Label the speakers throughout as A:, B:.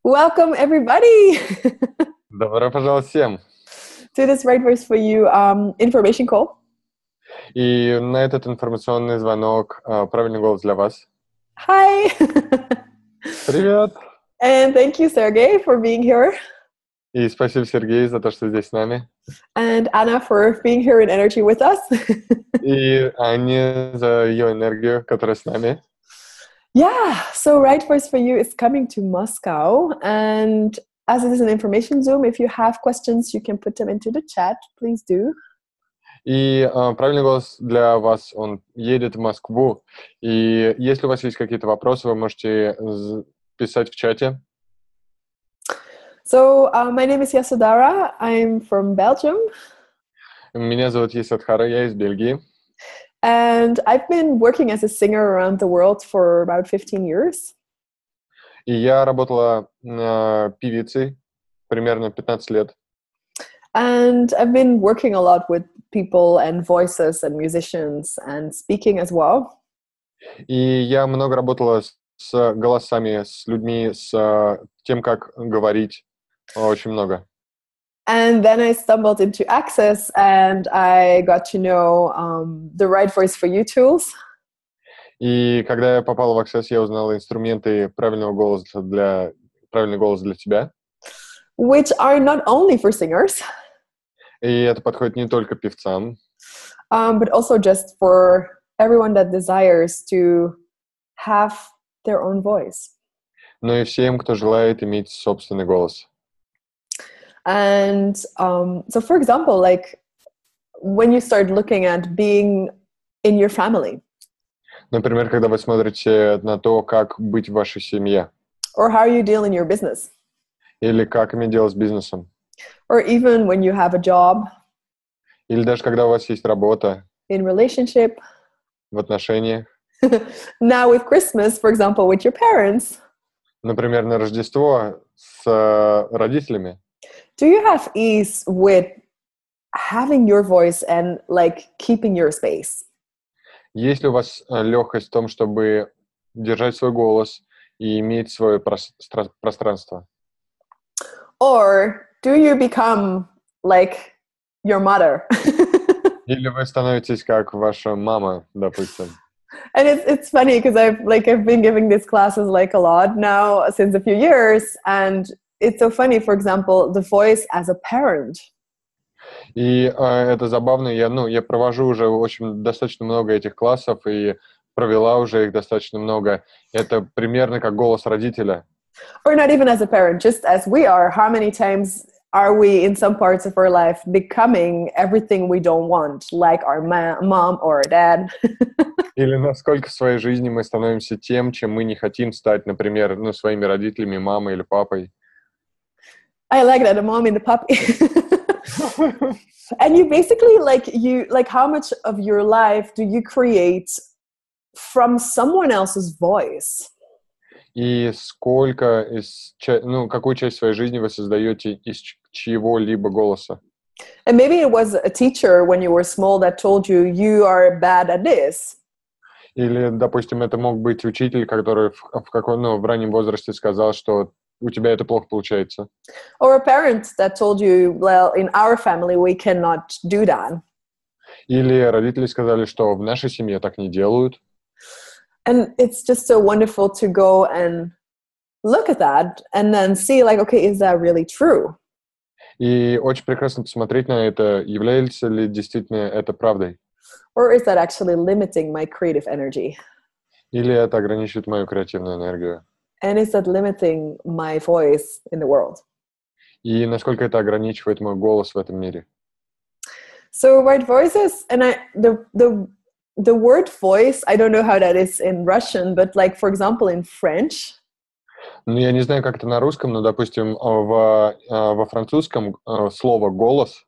A: Welcome, everybody,
B: Добро пожаловать всем!
A: to this Right Voice for You information call.
B: И на этот информационный звонок «Правильный голос» для вас.
A: Hi,
B: Привет!
A: and thank you, Sergey, for being here,
B: И спасибо, Сергей, за то, что здесь с нами.
A: and Anna for being here in energy with us.
B: И Анне за ее энергию, которая с нами.
A: Yeah, so Right Voice for You is coming to Moscow, and as it is an information Zoom, if you have questions, you can put them into the chat. Please do.
B: И «Правильный голос» для вас, он едет в Москву. И если у вас есть какие-то вопросы, вы можете писать в чате.
A: So my name is Yasudara. I'm from Belgium.
B: Меня зовут Есадхара, я из Бельгии.
A: And I've been working as a singer around the world for about 15 years.
B: И я работала певицей примерно 15 лет.
A: And I've been working a lot with people and voices and musicians and speaking as well.
B: И я много работала с голосами, с людьми, с тем, как говорить. Очень много.
A: And then I stumbled into Access and I got to know the Right Voice for You tools.
B: И когда я попал в Access, я узнал инструменты правильный голос для тебя.
A: Which are not only for singers.
B: И это подходит не только певцам,
A: but also just for everyone that desires to have their own voice.
B: но и всем, кто желает иметь собственный голос.
A: And so, for example, like when you start looking at being in your family.
B: Например, когда вы смотрите на то, как быть в вашей семье.
A: Or how you deal in your business.
B: Или как иметь дело с бизнесом.
A: Or even when you have a job.
B: Или даже когда у вас есть работа.
A: In relationship.
B: В отношениях.
A: Now with Christmas, for example, with your parents.
B: Например, на Рождество с родителями.
A: Do you have ease with having your voice and like keeping your space?
B: Есть ли у вас легкость в том, чтобы держать свой голос и иметь свое пространство?
A: Or do you become like your mother?
B: Или вы становитесь как ваша мама, допустим?
A: And it's funny because I've been giving these classes like a lot now since a few years, and it's so funny, for example, the voice as a parent.
B: И это забавно. Я провожу уже достаточно много этих классов и провела уже их достаточно много. Это примерно как голос родителя.
A: Or not even as a parent, just as we are. How many times are we in some parts of our life becoming everything we don't want, like our mom or our dad?
B: Или насколько в своей жизни мы становимся тем, чем мы не хотим стать, например, своими родителями, мамой или папой.
A: I like that, a mom and a puppy. And you basically how much of your life do you create from someone else's voice?
B: И какую часть своей жизни вы создаете из чьего-либо голоса?
A: And maybe it was a teacher when you were small that told you you are bad at this.
B: Или, допустим, это мог быть учитель, который в раннем возрасте сказал, что у тебя это плохо получается.
A: Or a parent that told you, well, in our family we cannot do that.
B: Или родители сказали, что в нашей семье так не делают.
A: And it's just so wonderful to go and look at that and then see, like, okay, is that really true?
B: И очень прекрасно посмотреть на это, является ли действительно это правдой.
A: Or is that actually limiting my creative energy?
B: Или это ограничивает мою креативную энергию?
A: And is that limiting my voice in the world?
B: И насколько это ограничивает мой голос в этом мире?
A: So right voices, and the word voice, I don't know how that is in Russian, but like, for example, in French.
B: Я не знаю, как это на русском, но, допустим, во французском слово «голос».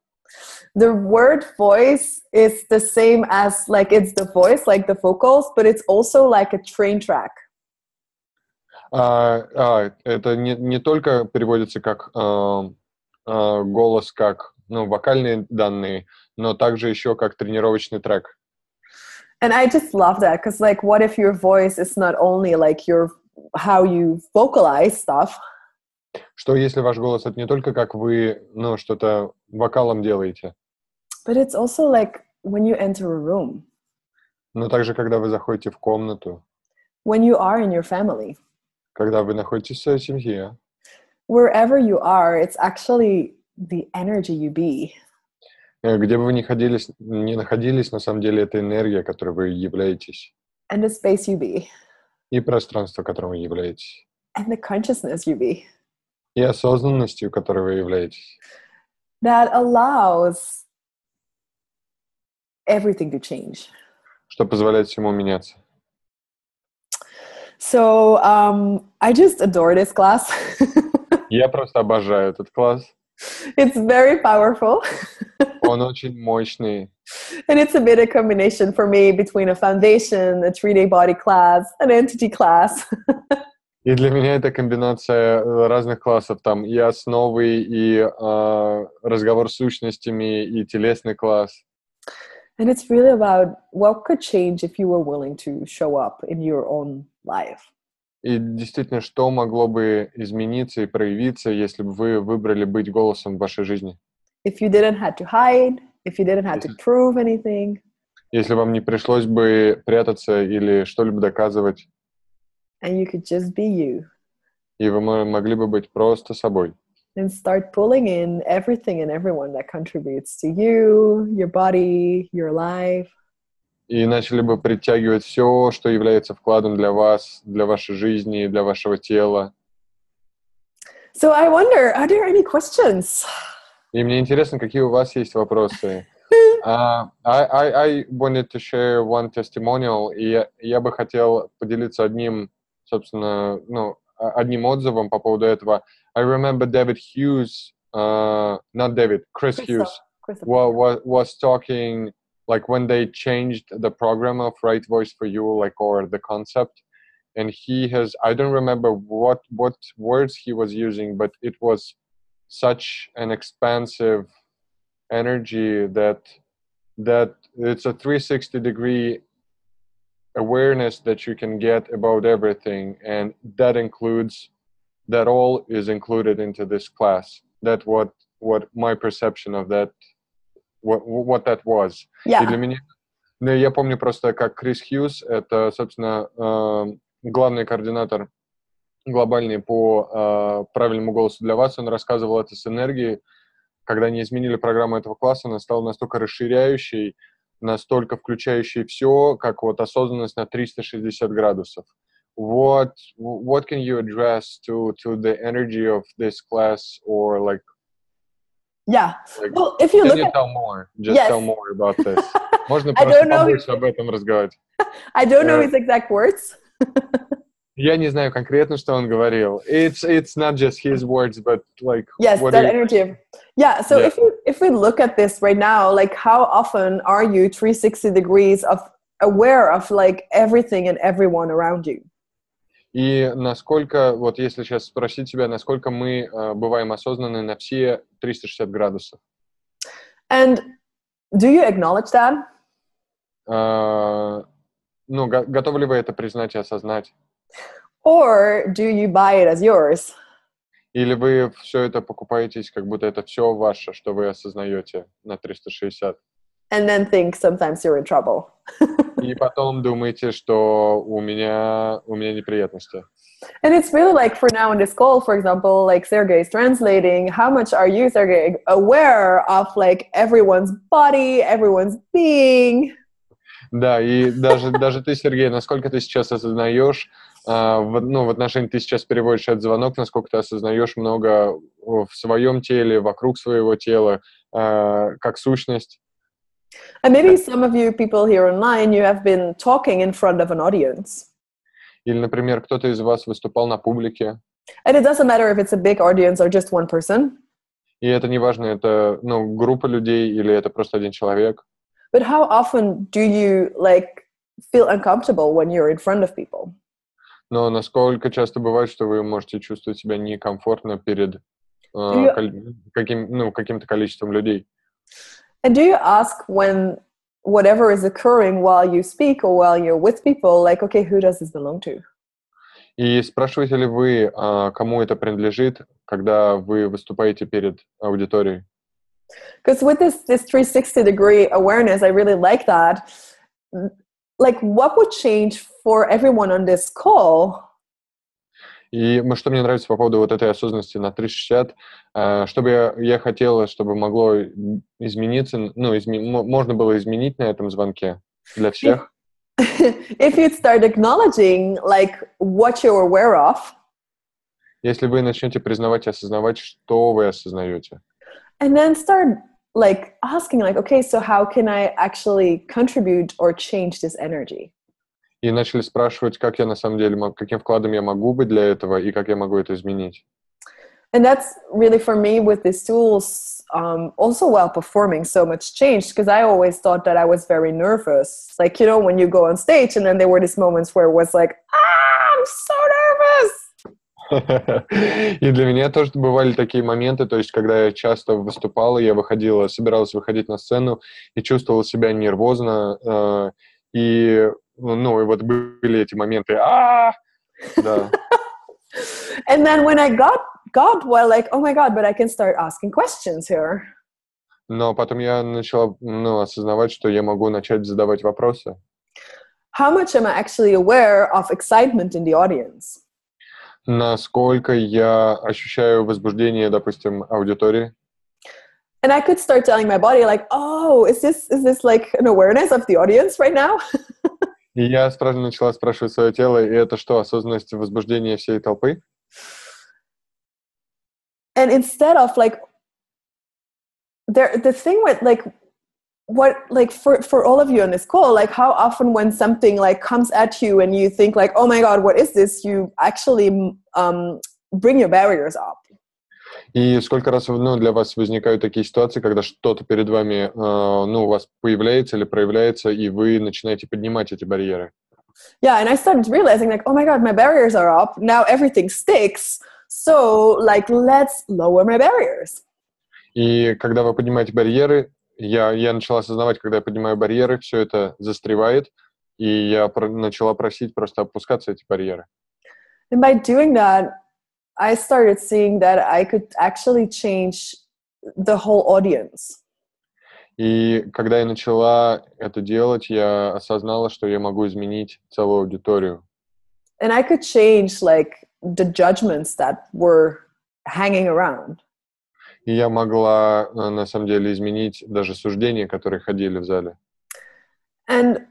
A: The word voice is the same as, like, it's the voice, like the vocals, but it's also like a train track.
B: Это не только переводится как голос, как вокальные данные, но также еще как тренировочный трек.
A: And I just love that, because like, what if your voice is not only like how you vocalize stuff?
B: Что если ваш голос — это не только как вы, ну, что-то вокалом делаете,
A: but it's also like when you enter a room,
B: но также, когда вы заходите в комнату,
A: when you are in your family,
B: когда вы находитесь в своей семье,
A: wherever you are, it's actually the energy you be.
B: где бы вы не находились, на самом деле это энергия, которой вы являетесь,
A: And the space you be,
B: и пространство, которым вы являетесь,
A: and the consciousness you be,
B: и осознанностью, которой вы являетесь,
A: that allows everything to change.
B: что позволяет всему меняться.
A: So I just adore this class.
B: Я просто обожаю этот класс.
A: It's very powerful.
B: Он очень мощный.
A: And it's a bit of combination for me between a foundation, a 3-day body class, an entity class.
B: И для меня это комбинация разных классов. Там и основы, и разговор с сущностями, и телесный класс.
A: And it's really about what could change if you were willing to show up in your own life.
B: И действительно, что могло бы измениться и проявиться, если бы вы выбрали быть голосом в вашей жизни?
A: If you didn't have to hide, if you didn't have to prove anything.
B: Если вам не пришлось бы прятаться или что-либо доказывать.
A: And you could just be you.
B: И вы могли бы быть просто собой.
A: And start pulling in everything and everyone that contributes to you, your body, your life.
B: И начали бы притягивать все, что является вкладом для вас, для вашей жизни, для вашего тела.
A: So I wonder, are there any questions?
B: И мне интересно, какие у вас есть вопросы. I wanted to share one testimonial, и я бы хотел поделиться одним, собственно, одним отзывом по поводу этого. I remember Chris Hughes was talking, like when they changed the program of Right Voice for You, like, or the concept, and he has, I don't remember what words he was using, but it was such an expansive energy that it's a 360-degree awareness that you can get about everything, and that all is included into this class. That what my perception of that, what that was.
A: Yeah.
B: И для меня, я помню просто, как Крис Хьюз, это, собственно, главный координатор глобальный по правильному голосу для вас, он рассказывал это с энергией. Когда они изменили программу этого класса, она стала настолько расширяющей, настолько включающей все, как вот осознанность на 360 градусов. What can you address to the energy of this class, or like?
A: Yeah.
B: Like,
A: well, if you
B: can
A: look
B: you
A: at,
B: tell more? Just
A: yes.
B: tell more about this. Можно
A: I
B: просто
A: don't know
B: побольше об этом разговаривать.
A: I don't know his exact words.
B: Я не знаю конкретно, что он говорил. It's not just his words, but like
A: yes,
B: what
A: that energy. Yeah. So if we look at this right now, like how often are you 360 degrees of aware of like everything and everyone around you?
B: И насколько, вот если сейчас спросить тебя, насколько мы бываем осознанны на все 360 градусов?
A: And do you acknowledge that?
B: Ну, готовы ли вы это признать и осознать?
A: Or do you buy it as yours?
B: Или вы все это покупаетесь, как будто это все ваше, что вы осознаете на 360?
A: And then think sometimes you're in trouble.
B: И потом думаете, что у меня неприятности.
A: And it's really like for now in this call, for example, like Sergey is translating, how much are you, Sergey, aware of like everyone's body, everyone's being?
B: Да, и даже ты, Сергей, насколько ты сейчас осознаешь, в отношении, ты сейчас переводишь этот звонок, насколько ты осознаешь много в своем теле, вокруг своего тела, как сущность.
A: And maybe some of you people here online, you have been talking in front of an audience.
B: Или, например, кто-то из вас выступал на публике.
A: And it doesn't matter if it's a big audience or just one person.
B: И это не важно, это группа людей или это просто один человек.
A: But how often do you like feel uncomfortable when you're in front of people?
B: Но насколько часто бывает, что вы можете чувствовать себя некомфортно перед каким-то количеством людей?
A: And do you ask when whatever is occurring while you speak or while you're with people, like, okay, who does this belong to?
B: И спрашиваете ли вы, кому это принадлежит, когда вы выступаете перед аудиторией?
A: Because with this 360-degree awareness, I really like that. Like, what would change for everyone on this call?
B: И что мне нравится по поводу вот этой осознанности на 360, чтобы я хотел, чтобы могло измениться, можно было изменить на этом звонке для всех.
A: If you'd start acknowledging like what you're aware of,
B: если вы начнете признавать и осознавать, что вы осознаете,
A: and then start like asking like, okay, so how can I actually contribute or change this energy?
B: И начали спрашивать, как я на самом деле, каким вкладом я могу быть для этого и как я могу это изменить.
A: And that's really for me with these tools, also while performing so much change, because I always thought that I was very nervous. Like, you know, when you go on stage and then there were these moments where it was like, I'm so nervous.
B: И для меня тоже бывали такие моменты, то есть, когда я часто выступал, я собирался выходить на сцену и чувствовал себя нервозно, и вот были эти моменты, да.
A: And then when I got well, like, oh my God, but I can start asking questions here.
B: Но потом я начала, осознавать, что я могу начать задавать вопросы.
A: How much am I actually aware of excitement in the audience?
B: Насколько я ощущаю возбуждение, допустим, аудитории?
A: And I could start telling my body like, oh, is this like an awareness of the audience right now?
B: И я начала спрашивать свое тело, и это что, осознанность возбуждения всей толпы?
A: And instead of like, the thing with like, what like for all of you on this call, like how often when something like comes at you and you think like, oh my God, what is this? You actually bring your barriers up.
B: И сколько раз для вас возникают такие ситуации, когда что-то перед вами у вас появляется или проявляется, и вы начинаете поднимать эти барьеры?
A: Yeah, and I started realizing like, oh my God, my barriers are up. Now everything sticks. So like, let's lower my barriers.
B: И когда вы поднимаете барьеры, я начала осознавать, когда я поднимаю барьеры, все это застревает, и я начала просить просто опускаться эти барьеры.
A: And by doing that, I started seeing that I could actually change the whole audience.
B: И когда я начала это делать, я осознала, что я могу изменить целую аудиторию.
A: And I could change like the judgments that were hanging around.
B: И я могла, на самом деле, изменить даже суждения, которые ходили в зале.
A: And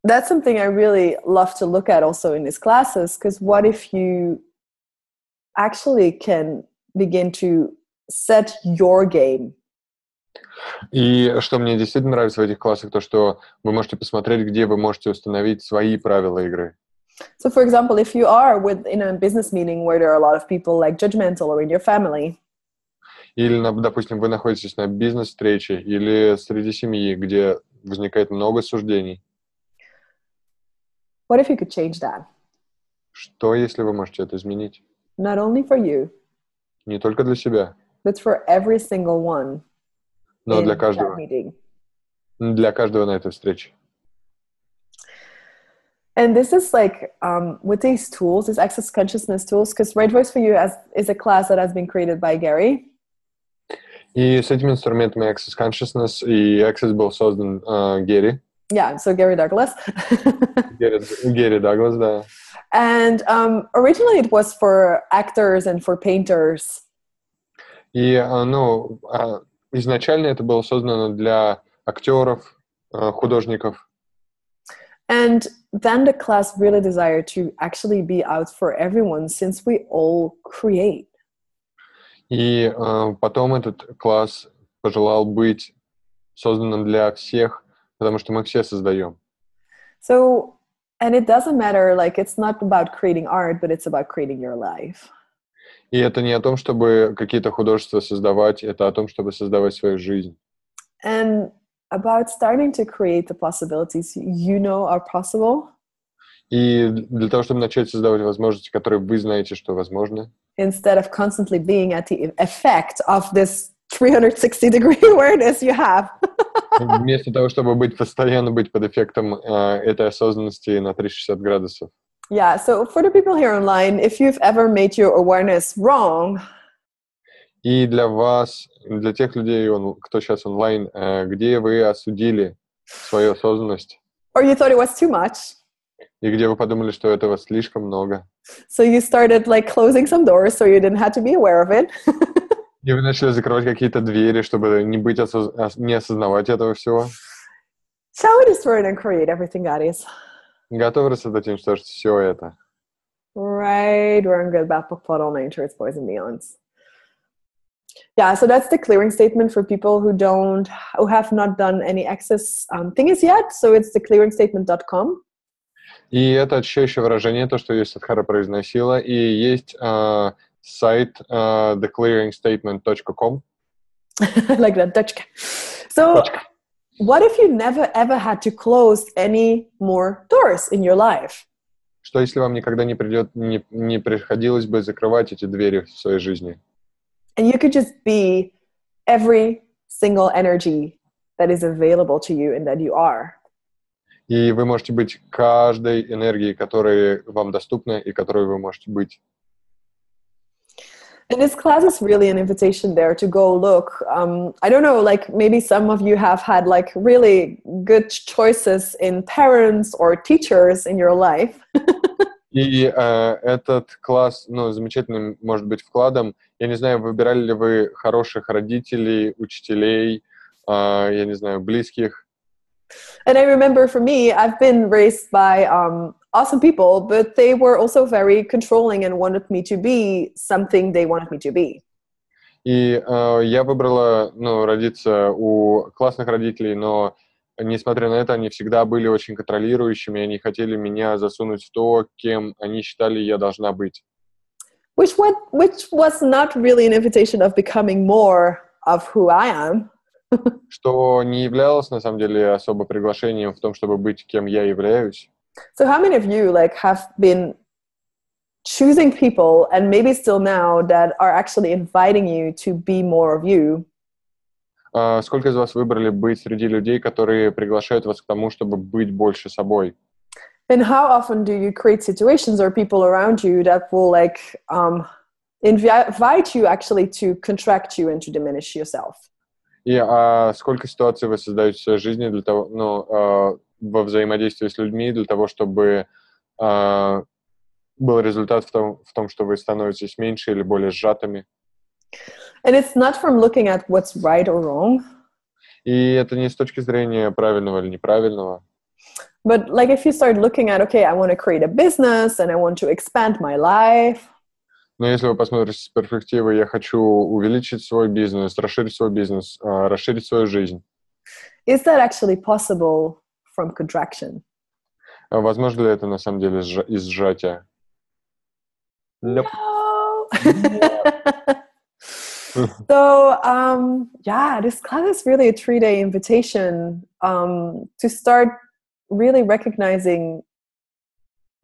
A: that's something I really love to look at also in these classes, because what if you actually can begin to set your game?
B: И что мне действительно нравится в этих классах, то, что вы можете посмотреть, где вы можете установить свои правила игры.
A: So, for example, if you are in a business meeting where there are a lot of people like judgmental or in your family,
B: или, допустим, вы находитесь на бизнес-встрече или среди семьи, где возникает много суждений.
A: What if you could change that?
B: Что, если вы можете это изменить?
A: Not only for you,
B: не только для себя,
A: but for every single one.
B: Но для каждого. Для каждого на этой встрече.
A: And this is like, with these tools, these access consciousness tools, because Right Voice for You is a class that has been created by Gary.
B: И с этими инструментами Access Consciousness и Access был создан Гэри.
A: Yeah, so Gary Douglas.
B: Gary Douglas, да.
A: And originally it was for actors and for painters.
B: И, изначально это было создано для актеров, художников.
A: And then the class really desired to actually be out for everyone, since we all create.
B: И потом этот класс пожелал быть созданным для всех, потому что мы все создаем.
A: So, and it doesn't matter, like, it's not about creating art, but it's about creating your life.
B: И это не о том, чтобы какие-то художества создавать, это о том, чтобы создавать свою жизнь.
A: And about starting to create the possibilities you know are possible.
B: И для того, чтобы начать создавать возможности, которые вы знаете, что возможны.
A: Instead of constantly being at the effect of this 360-degree awareness you have.
B: Вместо того, чтобы постоянно быть под эффектом этой осознанности на 360 градусов.
A: Yeah, so for the people here online, if you've ever made your awareness wrong,
B: И для вас, для тех людей, кто сейчас онлайн, где вы осудили свою осознанность,
A: or you thought it was too much,
B: и где вы подумали, что этого слишком много,
A: so you started like closing some doors so you didn't have to be aware of it.
B: и вы начали закрывать какие-то двери, чтобы не осознавать этого всего.
A: Shall we destroy it and create everything that is?
B: Готовы рассоздать и уничтожить все это?
A: Right, we're in good bad book bottle, nature, it's poison beyonds. Yeah, so that's the clearing statement for people who have not done any access thingies yet. So it's theclearingstatement.com.
B: И это очищающее выражение, то, что есть Садхара произносила, и есть сайт theclearingstatement.com.
A: Like that, точка. So what if you never ever had to close any more doors in your life?
B: Что если вам никогда не приходилось бы закрывать эти двери в своей жизни?
A: And you could just be every single energy that is available to you and that you are.
B: И вы можете быть каждой энергией, которая вам доступна и которой вы можете быть.
A: And this class is really an invitation there to go look. I don't know, like maybe some of you have had like really good choices in parents or teachers in your life.
B: И этот класс, замечательным может быть вкладом. Я не знаю, выбирали ли вы хороших родителей, учителей, я не знаю, близких.
A: And I remember for me, I've been raised by awesome people, but they were also very controlling and wanted me to be something they wanted me to be.
B: И я выбрала, родиться у классных родителей, но несмотря на это, они всегда были очень контролирующими, они хотели меня засунуть в то, кем они считали, я должна быть.
A: Which was not really an invitation of becoming more of who I am.
B: Что не являлось, на самом деле, особо приглашением в том, чтобы быть кем я являюсь.
A: So how many of you have been choosing people, and maybe still now, that are actually inviting you to be more of you?
B: Сколько из вас выбрали быть среди людей, которые приглашают вас к тому, чтобы быть больше собой?
A: And how often do you create situations or people around you that will invite you actually to contract you and to diminish yourself?
B: И сколько ситуаций вы создаете в своей жизни для того, во взаимодействии с людьми для того, чтобы был результат в том, что вы становитесь меньше или более сжатыми?
A: And it's not from looking at what's right or wrong.
B: И это не с точки зрения правильного или неправильного.
A: But like if you start looking at, okay, I want to create a business and I want to expand my life.
B: Но если вы посмотрите с перспективы, я хочу увеличить свой бизнес, расширить свой бизнес, расширить свою жизнь.
A: Is that actually possible from contraction?
B: Возможно ли это на самом деле из сжатия?
A: No. So, this class is really a 3-day invitation to start really recognizing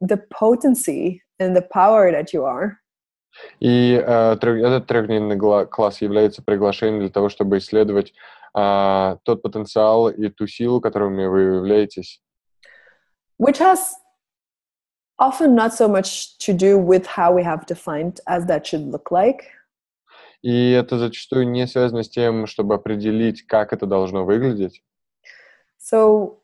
A: the potency and the power that you are.
B: И этот трехдневный класс является приглашением для того, чтобы исследовать тот потенциал и ту силу, которыми вы являетесь.
A: Which has often not so much to do with how we have defined as that should look like.
B: И это зачастую не связано с тем, чтобы определить, как это должно выглядеть.
A: So,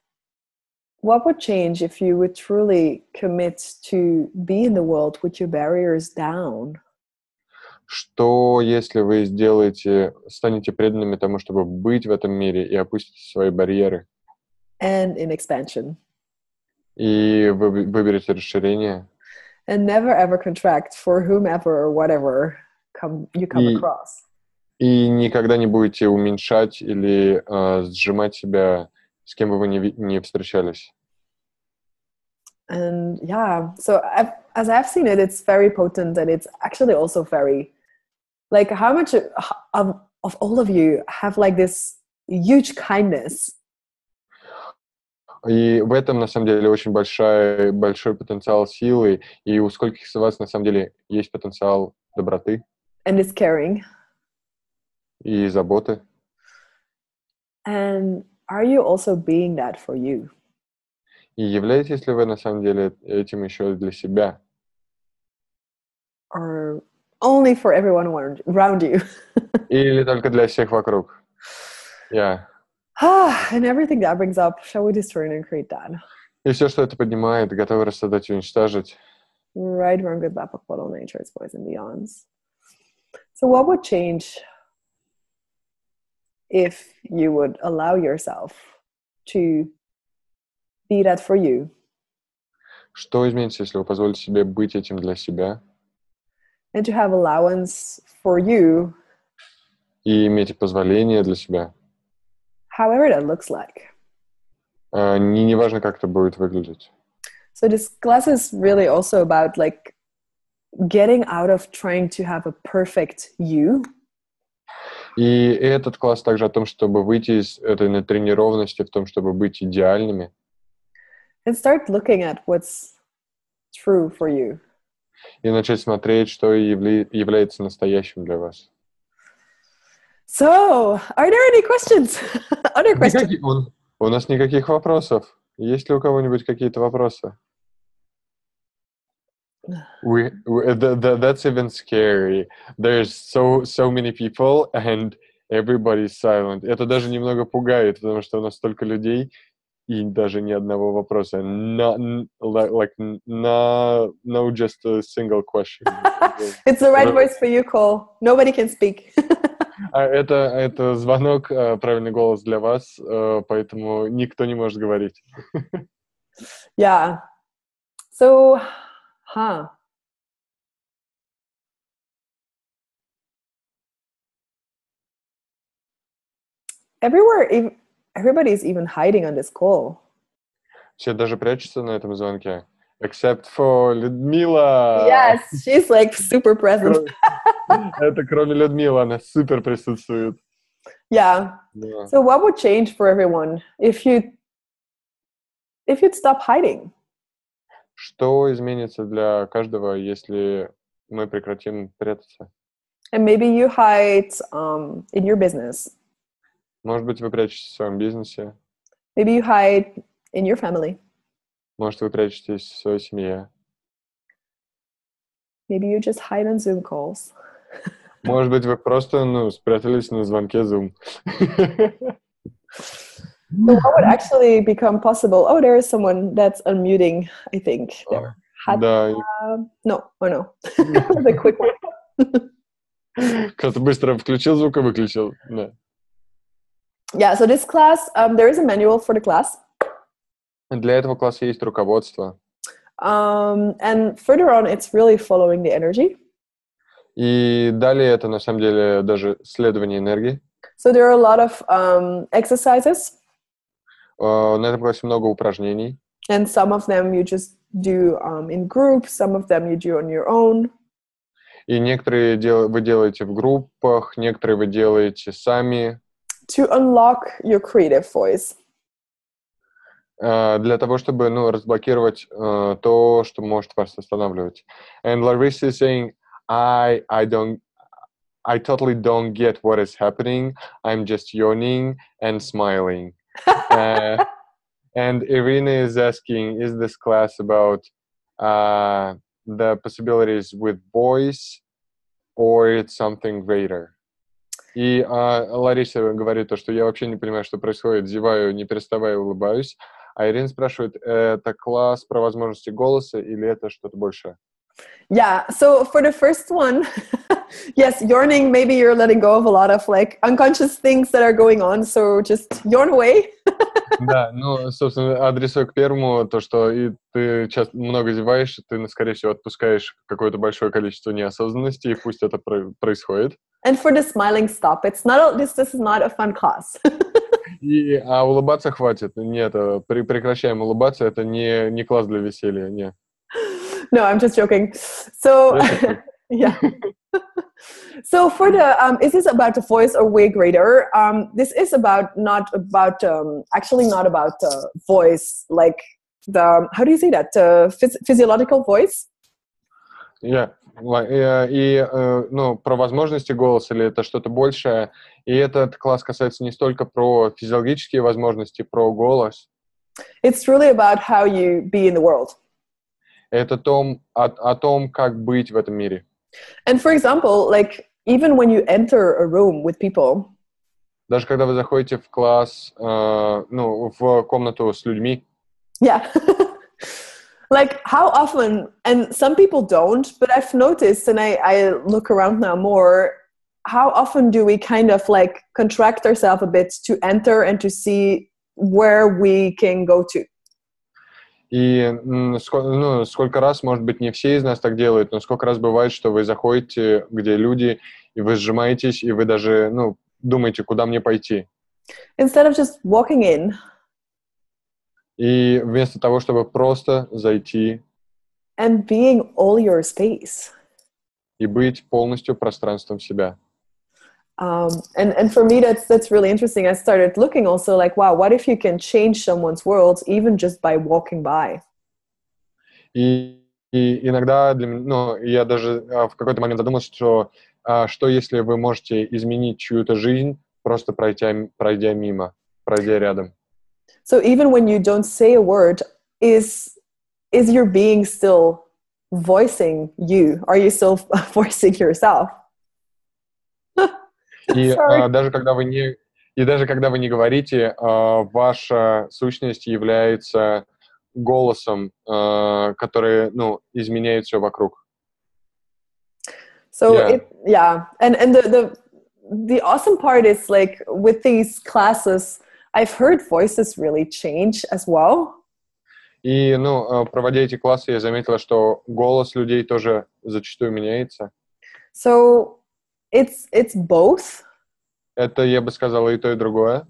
A: what would change if you would truly commit to be in the world with your barriers down?
B: Что, если вы станете преданными тому, чтобы быть в этом мире и опустите свои барьеры?
A: And in expansion.
B: И вы выберете расширение.
A: And never ever contract for whomever or whatever you come across.
B: И никогда не будете уменьшать или сжимать себя, с кем бы вы не встречались.
A: And so as I've seen it, it's very potent, and it's actually also very, like, how much of all of you have like this huge kindness?
B: И в этом, на самом деле, очень большой потенциал силы, и у скольких из вас, на самом деле, есть потенциал доброты.
A: And it's caring.
B: И заботы.
A: And are you also being that for you?
B: И являетесь ли вы на самом деле этим еще для себя?
A: Or only for everyone around you?
B: Или только для всех вокруг? Yeah.
A: And everything that brings up, shall we destroy and create that?
B: И все, что это поднимает, готовы рассадать и уничтожить.
A: Right, wrong, good, bad, all nature, its boys and beyonds. So what would change if you would allow yourself to be that for you?
B: Что изменится, если вы позволите себе быть этим для себя?
A: And to have allowance for you.
B: И иметь позволение для себя.
A: However that looks like.
B: Не важно, как это будет выглядеть.
A: So this class is really also about like getting out of trying to have a perfect you.
B: И этот класс также о том, чтобы выйти из этой натренированности, в том, чтобы быть идеальными.
A: And start looking at what's true for you.
B: И начать смотреть, что является настоящим для вас.
A: So, are there any questions? Other questions?
B: У нас никаких вопросов. Есть ли у кого-нибудь какие-то вопросы? That's even scary. There's so many people and everybody's silent. Это даже немного пугает, потому что у нас столько людей и даже ни одного вопроса. No, just a single question.
A: It's the right voice for you, Cole. Nobody can speak.
B: Это звонок, правильный голос для вас, поэтому никто не может говорить.
A: Yeah. So, everybody's even hiding on this call.
B: Все даже прячутся на этом звонке. Except for Людмила.
A: Yes, she's like super present.
B: Это кроме Людмилы, она супер присутствует.
A: Yeah. So what would change for everyone if you'd stop hiding?
B: Что изменится для каждого, если мы прекратим прятаться?
A: And maybe you hide in your business.
B: Может быть, вы прячетесь в своем бизнесе.
A: Maybe you hide in your family.
B: Может, вы прячетесь в своей семье.
A: Maybe you just hide on Zoom calls.
B: Может быть, вы просто, спрятались на звонке Zoom.
A: So what would actually become possible? Oh, there is someone that's unmuting, I think. There.
B: Да.
A: No. The quick one.
B: Кто-то быстро включил звук и выключил. Да.
A: Yeah, so this class, there is a manual for the class.
B: Для этого класса есть руководство.
A: And further on, it's really following the energy.
B: И далее это, на самом деле, даже следование энергии.
A: So there are a lot of exercises.
B: На этом классе много упражнений.
A: And some of them you just do in groups, some of them you do on your own.
B: И некоторые вы делаете в группах, некоторые вы делаете сами.
A: To unlock your creative voice.
B: Для того, чтобы, разблокировать то, что может вас останавливать. And Larissa is saying, I totally don't get what is happening. I'm just yawning and smiling. And Irina is asking, is this class about the possibilities with voice or it's something greater? И Лариса говорит то, что я вообще не понимаю, что происходит, зеваю, не переставая улыбаюсь. А Ирина спрашивает, это класс про возможности голоса или это что-то большее?
A: Yeah, so for the first one, yes, yawning, maybe you're letting go of a lot of like unconscious things that are going on, so just yawn away.
B: Да, собственно, адресую к первому, то, что ты часто много зеваешь, ты, скорее всего, отпускаешь какое-то большое количество неосознанности, и пусть это происходит.
A: And for the smiling, stop. This is not a fun class.
B: А улыбаться хватит. Нет, прекращаем улыбаться, это не класс для веселья, нет.
A: No, I'm just joking. So, yeah. So for the, is this about the voice or way greater? This is actually not about the voice, like how do you say that? Physiological voice?
B: Yeah. Про возможности голоса, или это что-то большее. И этот класс касается не столько про физиологические возможности, про голос.
A: It's really about how you be in the world.
B: Это о том, как быть в этом мире.
A: And for example, like even when you enter a room with people,
B: даже когда вы заходите в класс, в комнату с людьми.
A: Yeah. Like how often, and some people don't, but I've noticed, and I look around now more, how often do we kind of like contract ourselves a bit to enter and to see where we can go to?
B: И сколько раз, может быть, не все из нас так делают, но сколько раз бывает, что вы заходите, где люди, и вы сжимаетесь, и вы даже, думаете, куда мне пойти.
A: Instead of just walking in.
B: И вместо того, чтобы просто зайти.
A: And being all your space.
B: И быть полностью пространством себя.
A: And for me, that's really interesting. I started looking also like, wow, what if you can change someone's world even just by walking by?
B: И иногда я даже в какой-то момент задумался, что если вы можете изменить чью-то жизнь, просто пройдя мимо, пройдя рядом.
A: So even when you don't say a word, is your being still voicing you? Are you still voicing yourself?
B: И даже когда вы не говорите, ваша сущность является голосом, который, изменяет все вокруг.
A: So and the awesome part is like with these classes, I've heard voices really change as well.
B: И, проводя эти классы, я заметила, что голос людей тоже зачастую меняется.
A: So it's both.
B: Это, я бы сказала, и то, и другое.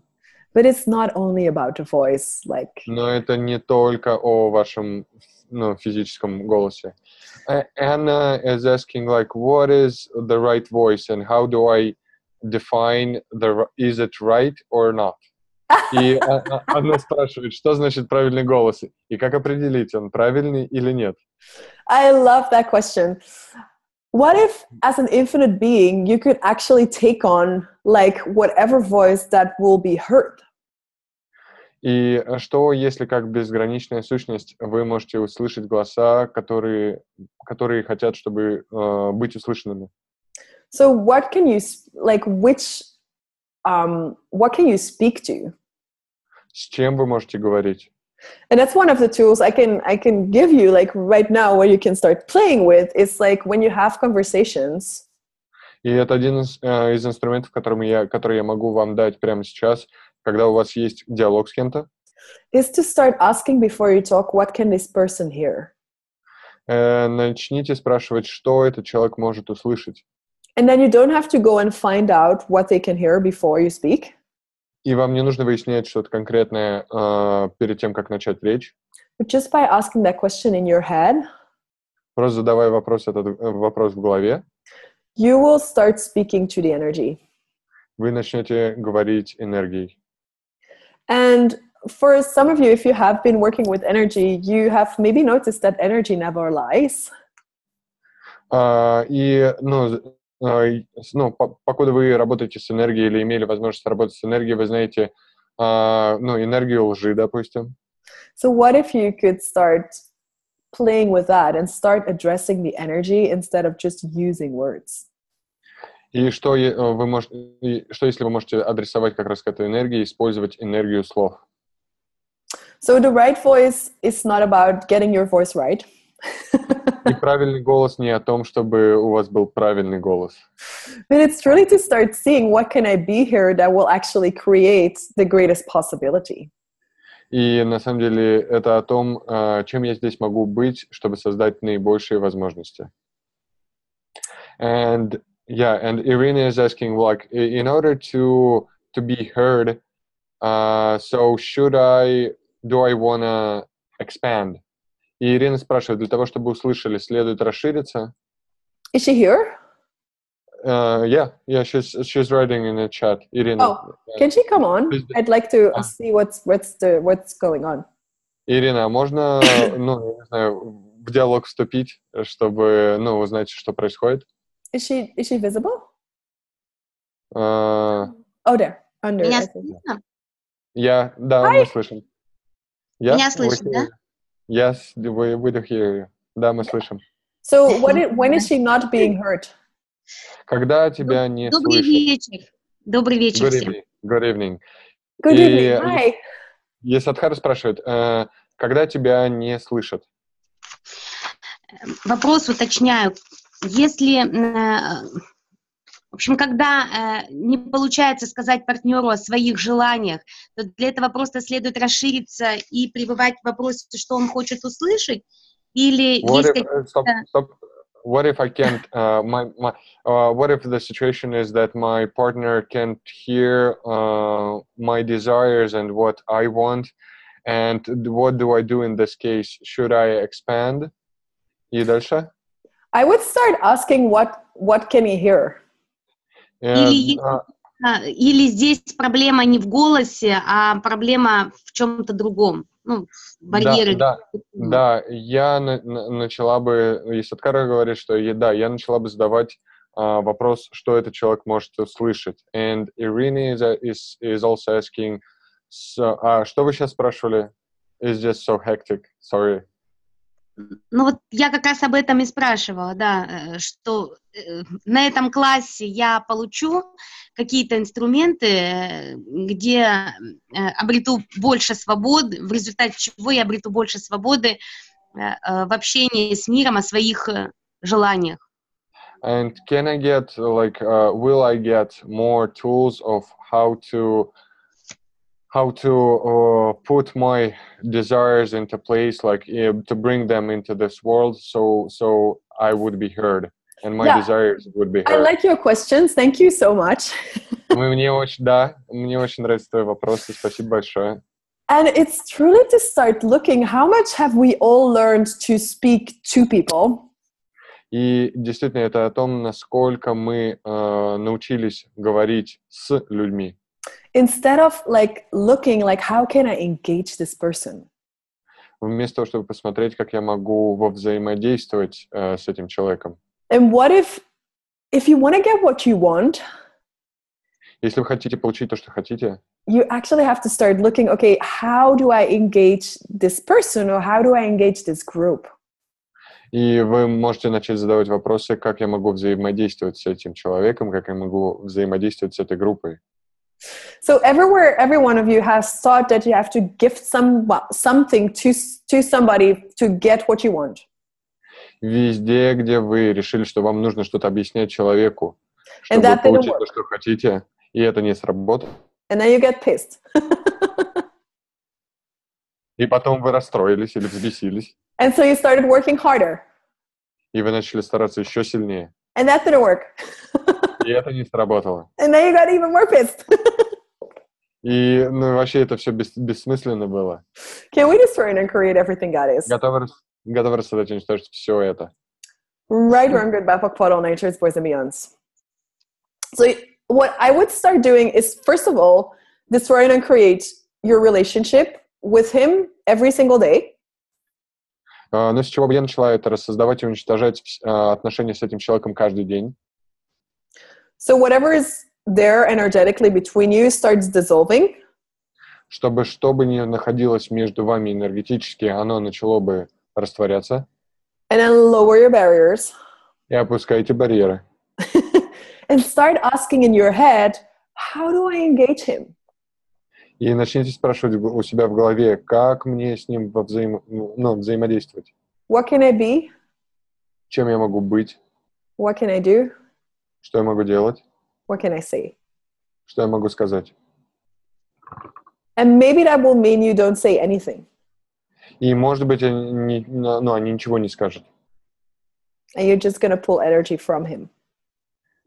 A: But it's not only about the voice, like.
B: Но это не только о вашем, физическом голосе. Anna is asking, like, what is the right voice and how do I define is it right or not? И она спрашивает, что значит правильный голос и как определить, он правильный или нет?
A: I love that question. What if, as an infinite being, you could actually take on like whatever voice that will be heard?
B: И что, если как безграничная сущность вы можете услышать голоса, которые хотят, чтобы быть услышанными?
A: So what can you what can you speak to?
B: С чем вы можете говорить?
A: And that's one of the tools I can give you like right now where you can start playing with. It's like when you have conversations.
B: И это один из инструментов, который я могу вам дать прямо сейчас, когда у вас есть диалог с кем-то.
A: Is to start asking before you talk, what can this person hear?
B: Начните спрашивать, что этот человек может услышать.
A: And then you don't have to go and find out what they can hear before you speak.
B: И вам не нужно выяснять что-то конкретное перед тем, как начать речь.
A: But just by asking that question in your head,
B: просто задавая вопрос в голове,
A: you will start speaking to the energy.
B: Вы начнете говорить энергией.
A: And for some of you, if you have been working with energy, you have maybe noticed that energy never lies.
B: Покуда вы работаете с энергией или имели возможность работать с энергией, вы знаете, энергию лжи, допустим.
A: So what if you could start playing with that and start addressing the energy instead of just using words?
B: И что если вы можете адресовать как раз к этой энергии, использовать энергию слов?
A: So the right voice is not about getting your voice right.
B: И правильный голос не о том, чтобы у вас был правильный голос.
A: But it's really to start seeing what can I be here that will actually create the greatest possibility.
B: И на самом деле это о том, чем я здесь могу быть, чтобы создать наибольшие возможности. And Irina is asking, like, in order to be heard, so do I wanna expand? И Ирина спрашивает, для того, чтобы услышали, следует расшириться?
A: Is she here?
B: Yeah, she's writing in the chat. Irina.
A: Oh, can she come on? I'd like to see what's going on.
B: Ирина, можно, не знаю, в диалог вступить, чтобы, узнать, что происходит?
A: Is she visible?
B: Oh,
A: there, under.
C: Меня слышно?
B: Да, мы слышим. Yes,
C: Меня слышно, да?
B: Yes, we do hear you. Да, мы слышим.
A: So when is she not being heard?
B: Когда тебя не
C: Добрый
B: слышат.
C: вечер. Добрый вечер
B: Good
C: всем.
B: evening. Good evening.
A: Good evening. Hi.
B: Есадхар спрашивает, когда тебя не слышат?
C: Вопрос уточняю. Если, в общем, когда не получается сказать партнеру о своих желаниях, то для этого просто следует расшириться и пребывать в вопросе, что он хочет услышать, или есть какие-то...
B: What if I can't? What if the situation is that my partner can't hear my desires and what I want, and what do I do in this case? Should I expand? И дальше?
A: I would start asking what can he hear?
C: Или здесь проблема не в голосе, а проблема в чем-то другом. Ну, барьеры.
B: Да, я начала бы, если Садхара говорит, что я начала бы задавать вопрос, что этот человек может услышать. And Irene is also asking, что вы сейчас спрашивали? It's just so hectic, sorry.
C: Ну вот я как раз об этом и спрашивала, да, что на этом классе я получу какие-то инструменты, где обрету больше свободы, в результате чего я обрету больше свободы в общении с миром о своих желаниях.
B: And can I get, will I get more tools of how to put my desires into place, to bring them into this world, so I would be heard and my desires would be heard.
A: I like your questions. Thank you so much.
B: Мне очень нравятся твои вопросы. Спасибо большое.
A: And it's truly to start looking how much have we all learned to speak to people.
B: И действительно, это о том, насколько мы научились говорить с людьми.
A: Instead of looking how can I engage this person?
B: Вместо того, чтобы посмотреть, как я могу взаимодействовать с этим человеком.
A: And what if you want to get what you want?
B: Если вы хотите получить то, что хотите,
A: you actually have to start looking, okay, how do I engage this person or how do I engage this group?
B: И вы можете начать задавать вопросы, как я могу взаимодействовать с этим человеком, как я могу взаимодействовать с этой группой.
A: So every one of you has thought that you have to give something to somebody to get what you want.
B: Везде, где вы решили, что вам нужно что-то объяснять человеку, чтобы получить то, что хотите, и это не сработало.
A: And then you get pissed.
B: И потом вы расстроились или взбесились.
A: And so you started working harder.
B: И вы начали стараться еще сильнее.
A: And that didn't work.
B: И это не сработало.
A: And then you got even more pissed.
B: И вообще это все бессмысленно было.
A: Can we destroy and create everything God is?
B: Готовы рассказать и уничтожить все это.
A: Right, wrong, good, bad, for all natures, boys and beyonds. So what I would start doing is, first of all, destroy and create your relationship with him every single day.
B: Но с чего бы я начала, это рассоздавать и уничтожать отношения с этим человеком каждый день.
A: So whatever is there energetically between you starts dissolving.
B: Чтобы что бы ни находилось между вами энергетически, оно начало бы растворяться.
A: And then lower your barriers.
B: И опускайте барьеры.
A: And start asking in your head, how do I engage him?
B: И начните спрашивать у себя в голове, как мне с ним взаимодействовать.
A: What can I be?
B: Чем я могу быть?
A: What can I do?
B: Что я могу делать?
A: What can I say?
B: Что я могу сказать?
A: And maybe that will mean you don't say anything.
B: И, может быть, они ничего не скажут.
A: And you're just going to pull energy from him.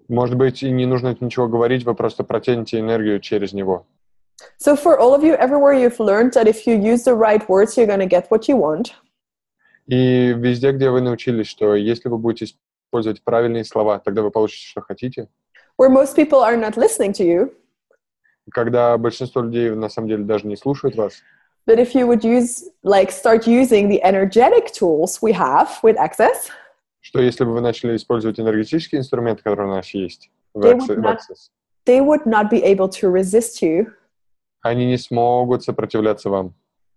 B: Может быть, и не нужно ничего говорить, вы просто протянете энергию через него.
A: So for all of you, everywhere you've learned that if you use the right words, you're going to get what you want.
B: И везде, где вы научились, что если вы будете использовать правильные слова, тогда вы получите, что хотите.
A: Where most people are not listening to you.
B: Когда большинство людей на самом деле даже не слушают вас.
A: But if you would start using the energetic tools we have with Access.
B: Что если бы вы начали использовать энергетические инструменты, которые у нас есть в Access.
A: They would not be able to resist you.
B: Они не смогут сопротивляться вам.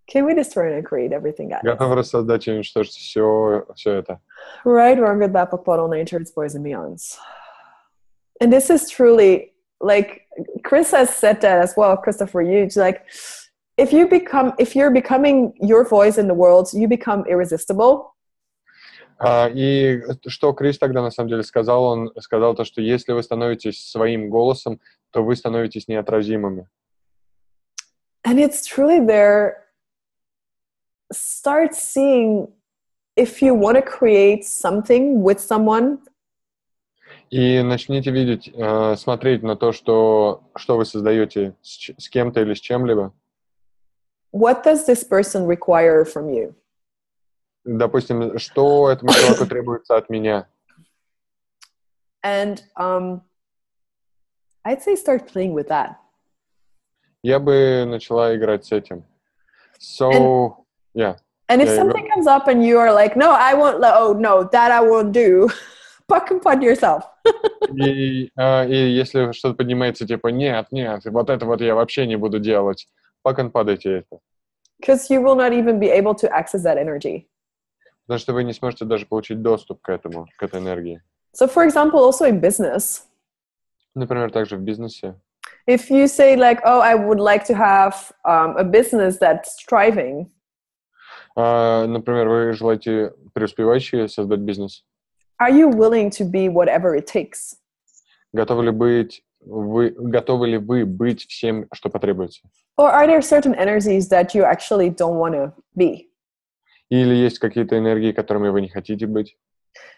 A: Can we destroy and create everything, guys?
B: Готов рассоздать и уничтожить все это.
A: Right, wrong, good, bad, bottle, nature, its boys and beyonds. And this is truly, like, Chris has said that as well, Christopher Hughes, like, if you're becoming your voice in the world, you become irresistible.
B: И что Крис тогда на самом деле сказал? Он сказал то, что если вы становитесь своим голосом, то вы становитесь неотразимыми.
A: And it's truly there. Start seeing if you want to create something with someone.
B: И начните видеть, смотреть на то, что вы создаете с кем-то или с чем-либо.
A: What does this person require from you?
B: Допустим, что этому человеку требуется от меня?
A: And I'd say start playing with that.
B: Я бы начала играть с этим. So, yeah.
A: And if something comes up and you are like, no, I won't, oh, no, that I won't do, fuck yourself.
B: И если что-то поднимается, типа, нет, вот это вот я вообще не буду делать, падайте это.
A: Because you will not even be able to access that energy.
B: Потому что вы не сможете даже получить доступ к этой энергии.
A: So, for example, also in business.
B: Например, также в бизнесе.
A: If you say like, oh, I would like to have a business that's thriving.
B: Например, вы желаете преуспевающий создать бизнес.
A: Are you willing to be whatever it takes?
B: Готовы ли вы быть всем, что потребуется?
A: Or are there certain energies that you actually don't want to be?
B: Или есть какие-то энергии, которыми вы не хотите быть?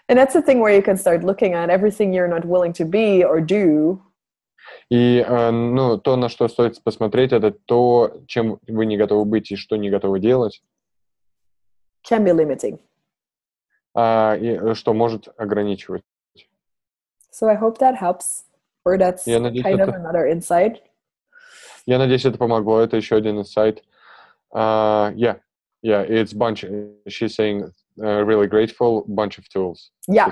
A: And that's the thing where you can start looking at everything you're not willing to be or do.
B: И то, на что стоит посмотреть, это то, чем вы не готовы быть и что не готовы делать.
A: Can be limiting.
B: И что может ограничивать.
A: So I hope that helps. Or that's kind of another insight.
B: Я надеюсь, это помогло. Это еще один инсайт. Yeah, it's bunch. She's saying really grateful, bunch of tools.
A: Yeah.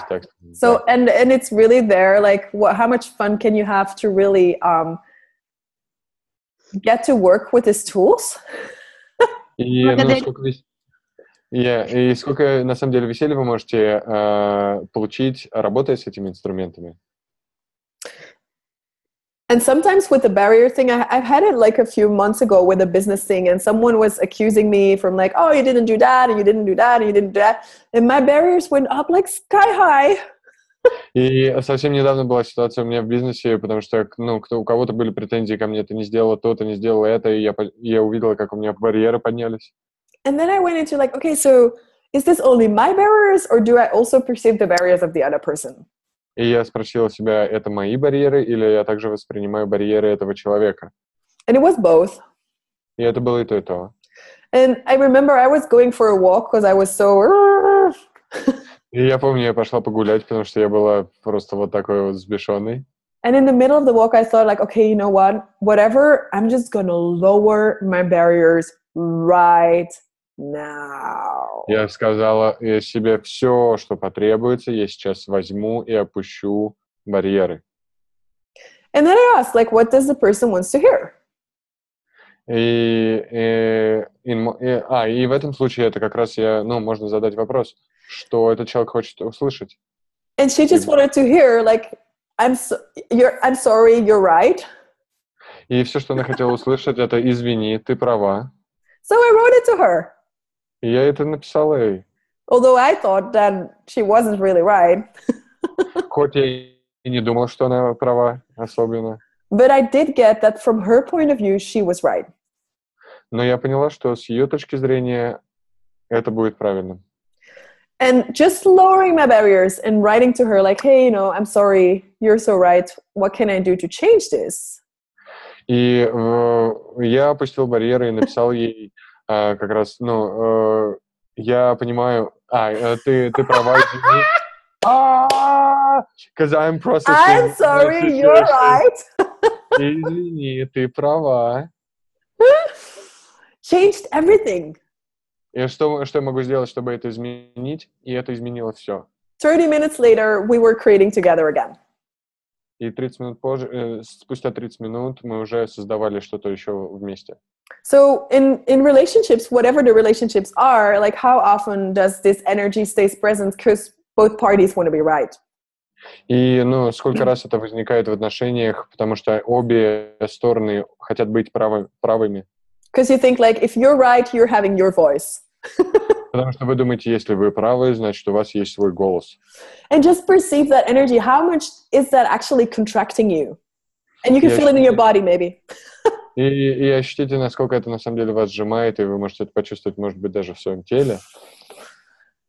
A: So and it's really there. Like, how much fun can you have to really get to work with these tools?
B: И сколько на самом деле веселья вы можете получить, работая с этими инструментами?
A: And sometimes with the barrier thing, I've had it like a few months ago with a business thing, and someone was accusing me from like, oh, you didn't do that, and you didn't do that, and you didn't do that. And my barriers went up like sky high.
B: И совсем недавно была ситуация у меня в бизнесе, потому что у кого-то были претензии ко мне, ты не сделала то, ты не сделала это, и я увидела, как у меня барьеры поднялись.
A: And then I went into like, okay, so is this only my barriers, or do I also perceive the barriers of the other person?
B: И я спросила себя, это мои барьеры, или я также воспринимаю барьеры этого человека?
A: And it was both.
B: И это было и то, и то.
A: And I remember I was going for a walk because I was so...
B: И я помню, я пошла погулять, потому что я была просто вот такой вот взбешенный.
A: And in the middle of the walk, I thought like, okay, you know what? Whatever, I'm just going to lower my barriers right now.
B: Я сказала себе, все, что потребуется, я сейчас возьму и опущу барьеры.
A: And then I asked, like, what does the person wants to hear?
B: И в этом случае это как раз можно задать вопрос, что этот человек хочет услышать.
A: And she just wanted to hear, like, I'm sorry, you're right.
B: И все, что она хотела услышать, это извини, ты права.
A: So I wrote it to her.
B: И я это написал ей.
A: Although I thought that she wasn't really right.
B: Хоть я и не думал, что она права особенно.
A: But I did get that from her point of view, she was right.
B: Но я поняла, что с ее точки зрения это будет правильным.
A: And just lowering my barriers and writing to her like, hey, I'm sorry, you're so right. What can I do to change this?
B: И я опустил барьеры и написал ей как раз, я понимаю, ты права, извини. Because I'm processing.
A: I'm sorry, you're right.
B: Извини, ты права.
A: Changed everything.
B: И что я могу сделать, чтобы это изменить? И это изменило все.
A: 30 minutes later, we were creating together again.
B: И 30 минут позже, спустя 30 минут мы уже создавали что-то еще вместе.
A: So in relationships, whatever the relationships are, like how often does this energy stays present because both parties want to be right?
B: И, сколько раз это возникает в отношениях, потому что обе стороны хотят быть правыми.
A: Because you think like, if you're right, you're having your voice.
B: Потому что вы думаете, если вы правы, значит, у вас есть свой голос.
A: And just perceive that energy. How much is that actually contracting you? And you can feel it in your body, maybe.
B: И ощутите, насколько это на самом деле вас сжимает, и вы можете это почувствовать, может быть, даже в своем теле.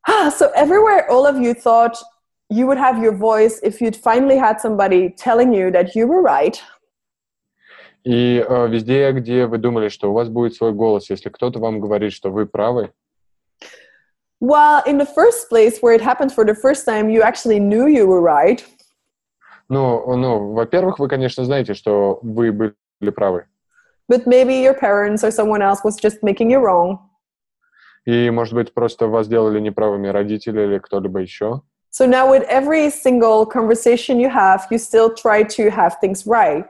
A: So everywhere, all of you thought you would have your voice if you'd finally had somebody telling you that you were right.
B: И везде, где вы думали, что у вас будет свой голос, если кто-то вам говорит, что вы правы.
A: Well, in the first place, where it happened for the first time, you actually knew you were right.
B: Во-первых, вы, конечно, знаете, что вы были правы.
A: But maybe your parents or someone else was just making you wrong.
B: И, может быть, просто вас делали неправыми родители или кто-либо еще.
A: So now with every single conversation you have, you still try to have things right.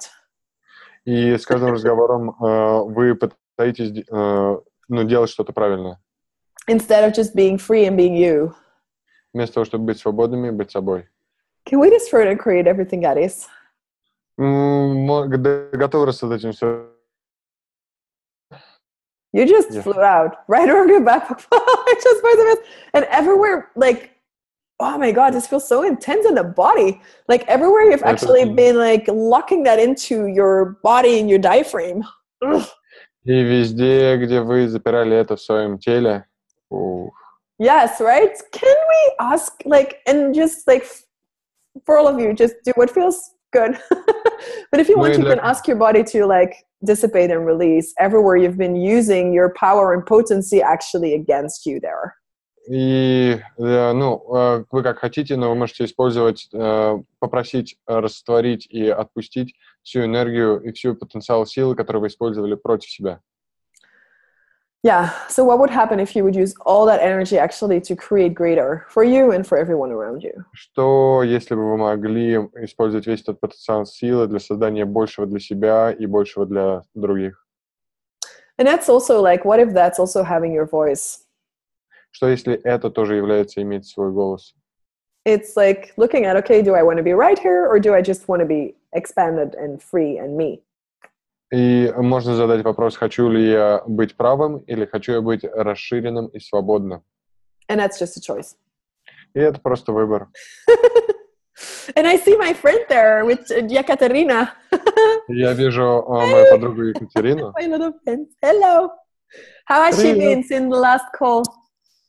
B: И с каждым разговором вы пытаетесь делать что-то правильное.
A: Instead of just being free and being you.
B: Вместо того, чтобы быть свободными, быть собой.
A: Can we just further create everything that is?
B: Готовы рассказать им все.
A: You just flew out. Right or go back. And everywhere, like, oh my God, this feels so intense in the body. Like everywhere you've actually been like locking that into your body and your diaphragm.
B: И везде, где вы запирали это в своем теле.
A: Yes, right? Can we ask, like, and just like, for all of you, just do what feels good. But if you want, you can ask your body to like dissipate and release everywhere you've been using your power and potency actually against you there.
B: И, вы как хотите, но вы можете использовать, попросить растворить и отпустить всю энергию и всю потенциал силы, которую вы использовали против себя.
A: Yeah. So what would happen if you would use all that energy actually to create greater for you and for everyone around you?
B: Что, если бы вы могли использовать весь этот потенциал силы для создания большего для себя и большего для других?
A: And that's also like, what if that's also having your voice?
B: Что, если это тоже является иметь свой голос?
A: It's like looking at, okay, do I want to be right here or do I just want to be expanded and free and me?
B: И можно задать вопрос, хочу ли я быть правым или хочу я быть расширенным и свободным.
A: And that's just a choice.
B: И это просто выбор.
A: And I see my friend there with Ekaterina.
B: Я вижу мою подругу Екатерину.
A: My little friend. Hello. How has she been since the last call?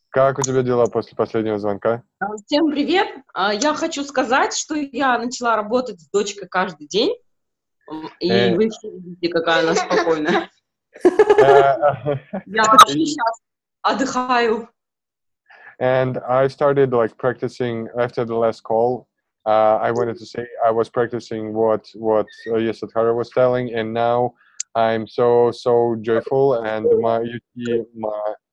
B: Как у тебя дела после последнего звонка?
D: Всем привет. Я хочу сказать, что я начала работать с дочкой каждый день. И вы все видите, какая она спокойная. Я вообще сейчас отдыхаю.
B: And I started like practicing after the last call. I wanted to say I was practicing what Yesathara was telling, and now I'm so joyful, and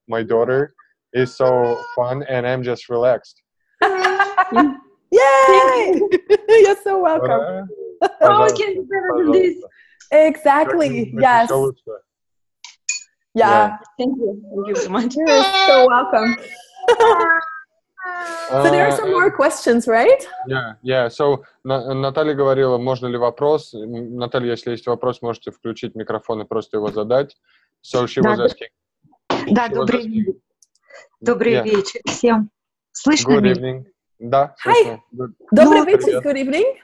B: my daughter is so fun, and I'm just relaxed.
A: Yay! You're so welcome.
D: Oh, we can do better than this.
A: Exactly. Yes. Yeah.
D: Thank you so much.
A: You're so welcome. So there are some more questions, right?
B: Yeah. So Наталья говорила, можно ли вопрос? Наталья, если есть вопрос, можете включить микрофон и просто его задать. So she was asking.
E: Да, добрый вечер всем. Слышно
B: Good
E: меня?
B: evening. Да,
A: слышно. Добрый вечер, good evening.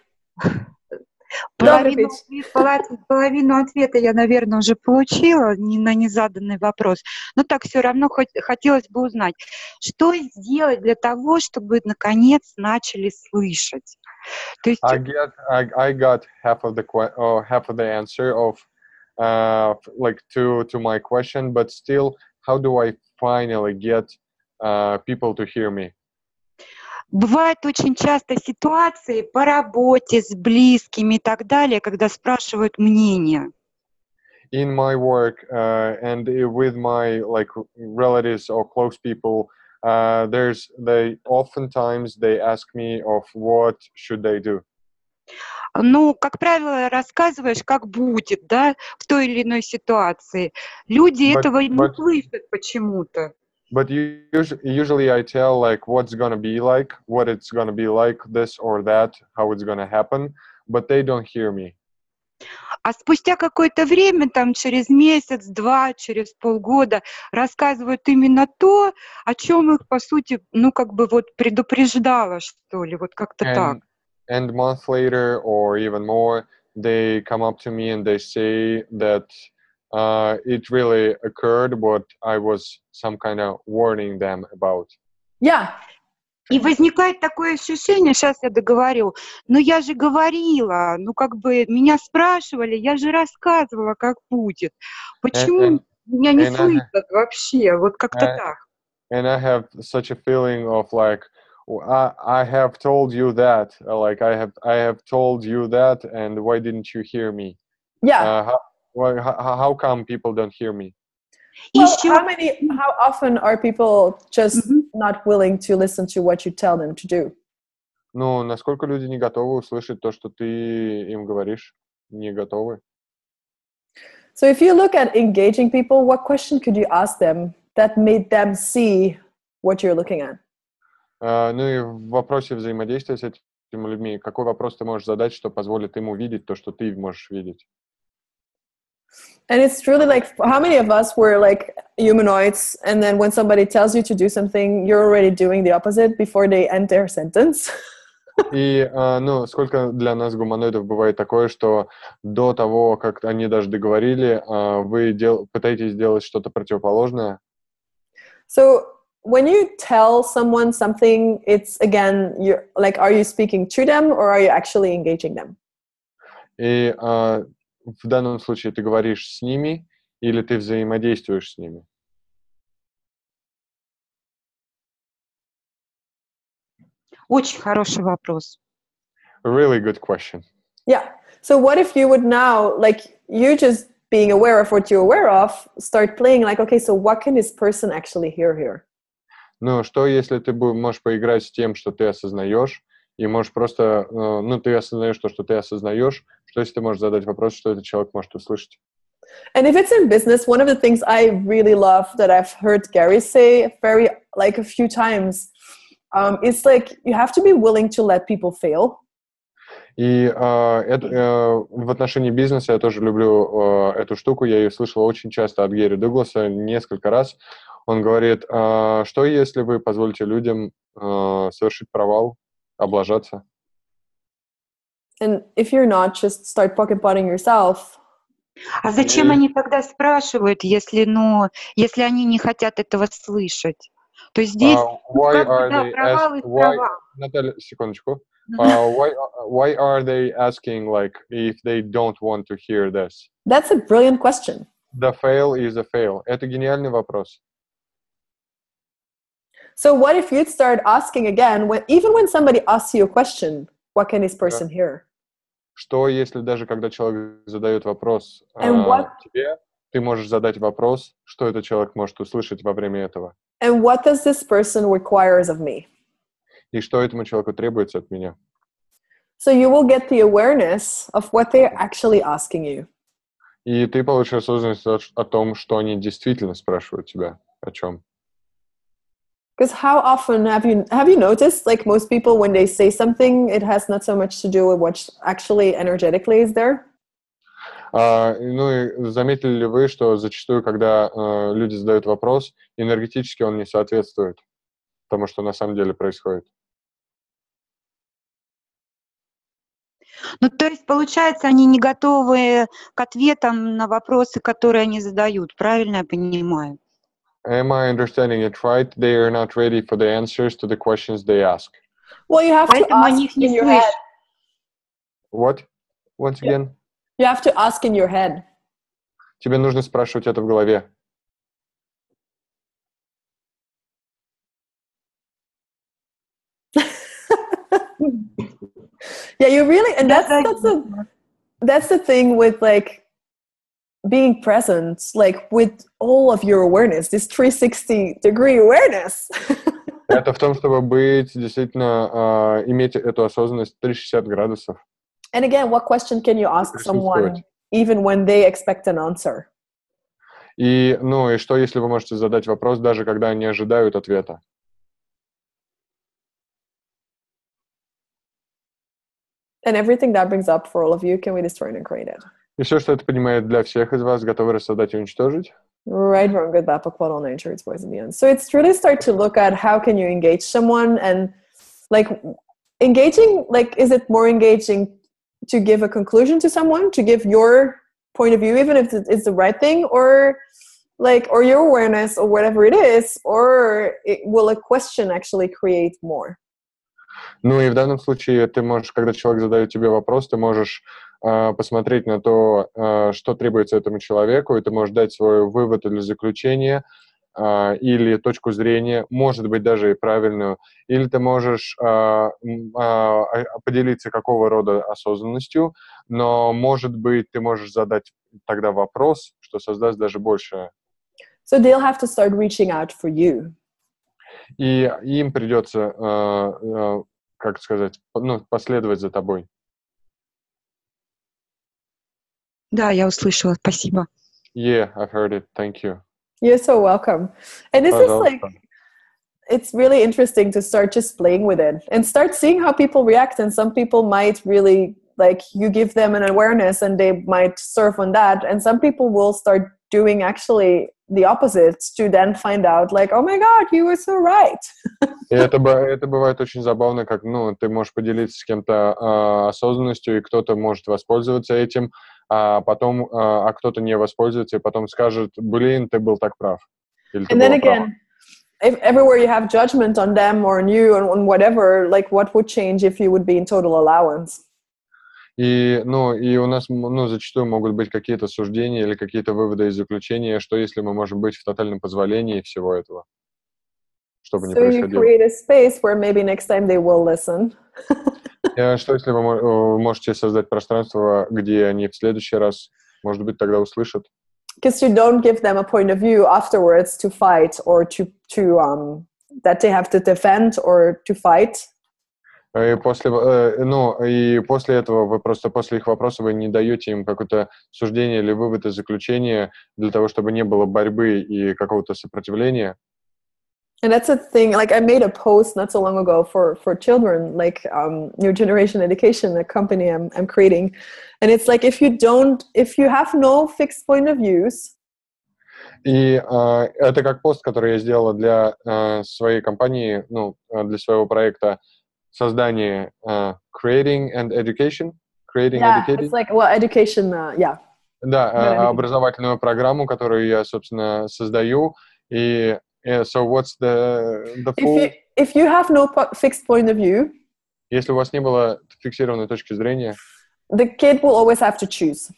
E: Половину ответа я, наверное, уже получила на незаданный вопрос. Но так все равно хотелось бы узнать, что сделать для того, чтобы наконец начали слышать. То есть...
B: I got half of the answer of like to my question, but still, how do I finally get people to hear me?
E: Бывают очень часто ситуации по работе с близкими и так далее, когда спрашивают мнение.
B: In my work and with my like relatives or close people, oftentimes they ask me of what should they do.
E: Ну, как правило, рассказываешь, как будет, да, в той или иной ситуации. Люди этого не слышат почему-то.
B: But usually I tell like what's gonna be like, what it's gonna be like, this or that, how it's gonna happen, but they don't hear me.
E: А спустя какое-то время, там, через месяц, два, через полгода, рассказывают именно то, о чем их, по сути, ну, как бы вот предупреждало, что ли, вот как-то так.
B: And a month later, or even more, they come up to me and they say that it really occurred what I was some kind of warning them about.
A: Yeah.
E: И возникает такое ощущение, сейчас я договорю, ну я же говорила, ну как бы меня спрашивали, я же рассказывала, как будет. Почему меня не слышат вообще? Вот как-то так.
B: And I have such a feeling of like, I have told you that, like I have told you that, and why didn't you hear me?
A: Yeah.
B: How come people don't hear me?
A: Well, how often are people just not willing to listen to what you tell them to do?
B: Ну, насколько люди не готовы услышать то, что ты им говоришь? Не готовы.
A: So if you look at engaging people, what question could you ask them that made them see what you're looking at?
B: Ну и в вопросе взаимодействия с этими людьми, какой вопрос ты можешь задать, что позволит им увидеть то, что ты можешь видеть?
A: And it's truly like, how many of us were like humanoids, and then when somebody tells you to do something, you're already doing the opposite before they end their sentence?
B: И, ну, сколько для нас гуманоидов бывает такое, что до того, как они даже договорили, вы пытаетесь сделать что-то противоположное?
A: So when you tell someone something, it's again, you're like, are you speaking to them or are you actually engaging them?
B: И в данном случае ты говоришь с ними или ты взаимодействуешь с ними?
E: Очень хороший вопрос.
B: Really good question.
A: Yeah. So what if you would now, like, you just being aware of what you're aware of, start playing like, okay, so what can this person actually hear here?
B: Ну, что если ты можешь поиграть с тем, что ты осознаешь, и можешь просто, ну, ты осознаешь то, что ты осознаешь, что если ты можешь задать вопрос, что этот человек может услышать?
A: And if it's in business, one of the things I really love that I've heard Gary say like a few times, it's like you have to be willing to let people fail.
B: И в отношении бизнеса я тоже люблю эту штуку, я ее слышал очень часто от Гэри Дугласа, несколько раз. Он говорит, что если вы позволите людям совершить провал, облажаться?
A: And if you're not, just start pocket-potting yourself.
E: А зачем они тогда спрашивают, если они не хотят этого слышать? То есть здесь провал и провал.
B: Наталья, секундочку. Why are they asking like if they don't want to hear this?
A: That's a brilliant question.
B: The fail is a fail. Это гениальный вопрос.
A: So what if you'd start asking again, even when somebody asks you a question, what can this person hear?
B: Что если даже когда человек задает вопрос тебе, ты можешь задать вопрос, что этот человек может услышать во время этого?
A: And what does this person requires of me?
B: И что этому человеку требуется от меня?
A: So you will get the awareness of what they're actually asking you.
B: И ты получишь осознанность о том, что они действительно спрашивают тебя о чем.
A: Because how often have you noticed, like most people, when they say something, it has not so much to do with what actually energetically is there?
B: Ну и заметили ли вы, что зачастую, когда люди задают вопрос, энергетически он не соответствует тому, что на самом деле происходит?
E: Ну, то есть, получается, они не готовы к ответам на вопросы, которые они задают. Правильно я понимаю?
B: Am I understanding it right? They are not ready for the answers to the questions they ask.
A: Well, you have to ask in your head.
B: What? Once again?
A: You have to ask in your head.
B: Тебе нужно спрашивать это в голове.
A: Yeah, you really, and that's the thing with like being present, like with all of your awareness, this 360-degree awareness.
B: Это в том, чтобы быть действительно, иметь эту осознанность 360 градусов.
A: And again, what question can you ask someone even when they expect an answer?
B: И, ну, и что, если вы можете задать вопрос, даже когда они ожидают ответа?
A: And everything that brings up for all of you, can we destroy and create it?
B: И все, что это поднимает для всех из вас, готовы рассадать и уничтожить?
A: Right, wrong, good, bad, but all nature, its voice in the end. So it's really start to look at how can you engage someone, and like engaging, like, is it more engaging to give a conclusion to someone, to give your point of view, even if it's the right thing, or like, or your awareness, or whatever it is, or will a question actually create more?
B: Ну и в данном случае ты можешь, когда человек задает тебе вопрос, ты можешь посмотреть на то, что требуется этому человеку, и ты можешь дать свой вывод или заключение, или точку зрения, может быть, даже и правильную, или ты можешь поделиться какого рода осознанностью, но, может быть, ты можешь задать тогда вопрос, что создаст даже больше.
A: So they'll have to start reaching out for you.
B: И им придется, как сказать, ну, последовать за тобой.
E: Да, я услышала, спасибо.
B: Yeah, I've heard it. Thank you.
A: You're so welcome. And this is like, it's really interesting to start just playing with it and start seeing how people react. And some people might really, like, you give them an awareness and they might surf on that. And some people will start doing actually the opposite to then find out, like, oh my God, you were so right.
B: И это бывает очень забавно, как, ну, ты можешь поделиться с кем-то осознанностью, и кто-то может воспользоваться этим, а потом, кто-то не воспользуется, и потом скажет, блин, ты был так прав. Или ты
A: And then
B: была
A: again,
B: права.
A: if everywhere you have judgment on them or on you and on whatever, like, what would change if you would be in total allowance?
B: И, ну, и у нас, ну, зачастую могут быть какие-то суждения или какие-то выводы и заключения, что если мы можем быть в тотальном позволении всего этого, чтобы не происходило.
A: So you create a space where maybe next time they will listen.
B: Что если вы можете создать пространство, где они в следующий раз, может быть, тогда услышат?
A: Because you don't give them a point of view afterwards to fight or to that they have to defend or to fight.
B: И после, и после этого вы просто, после их вопроса, вы не даете им какое-то суждение или вывод и заключение для того, чтобы не было борьбы и какого-то сопротивления.
A: And that's a thing, like, I made a post not so long ago for children, like, New Generation Education, a company I'm creating. And it's like, if you have no fixed point of views.
B: И это как пост, который я сделала для своей компании, ну, для своего проекта создание Creating and Education. Creating Educating.
A: It's like, well, education, yeah.
B: Да, образовательную программу, которую я, собственно, создаю. И so what's the full...
A: If you have no fixed point of view,
B: если у вас не было фиксированной точки зрения,
A: the kid will always have to choose.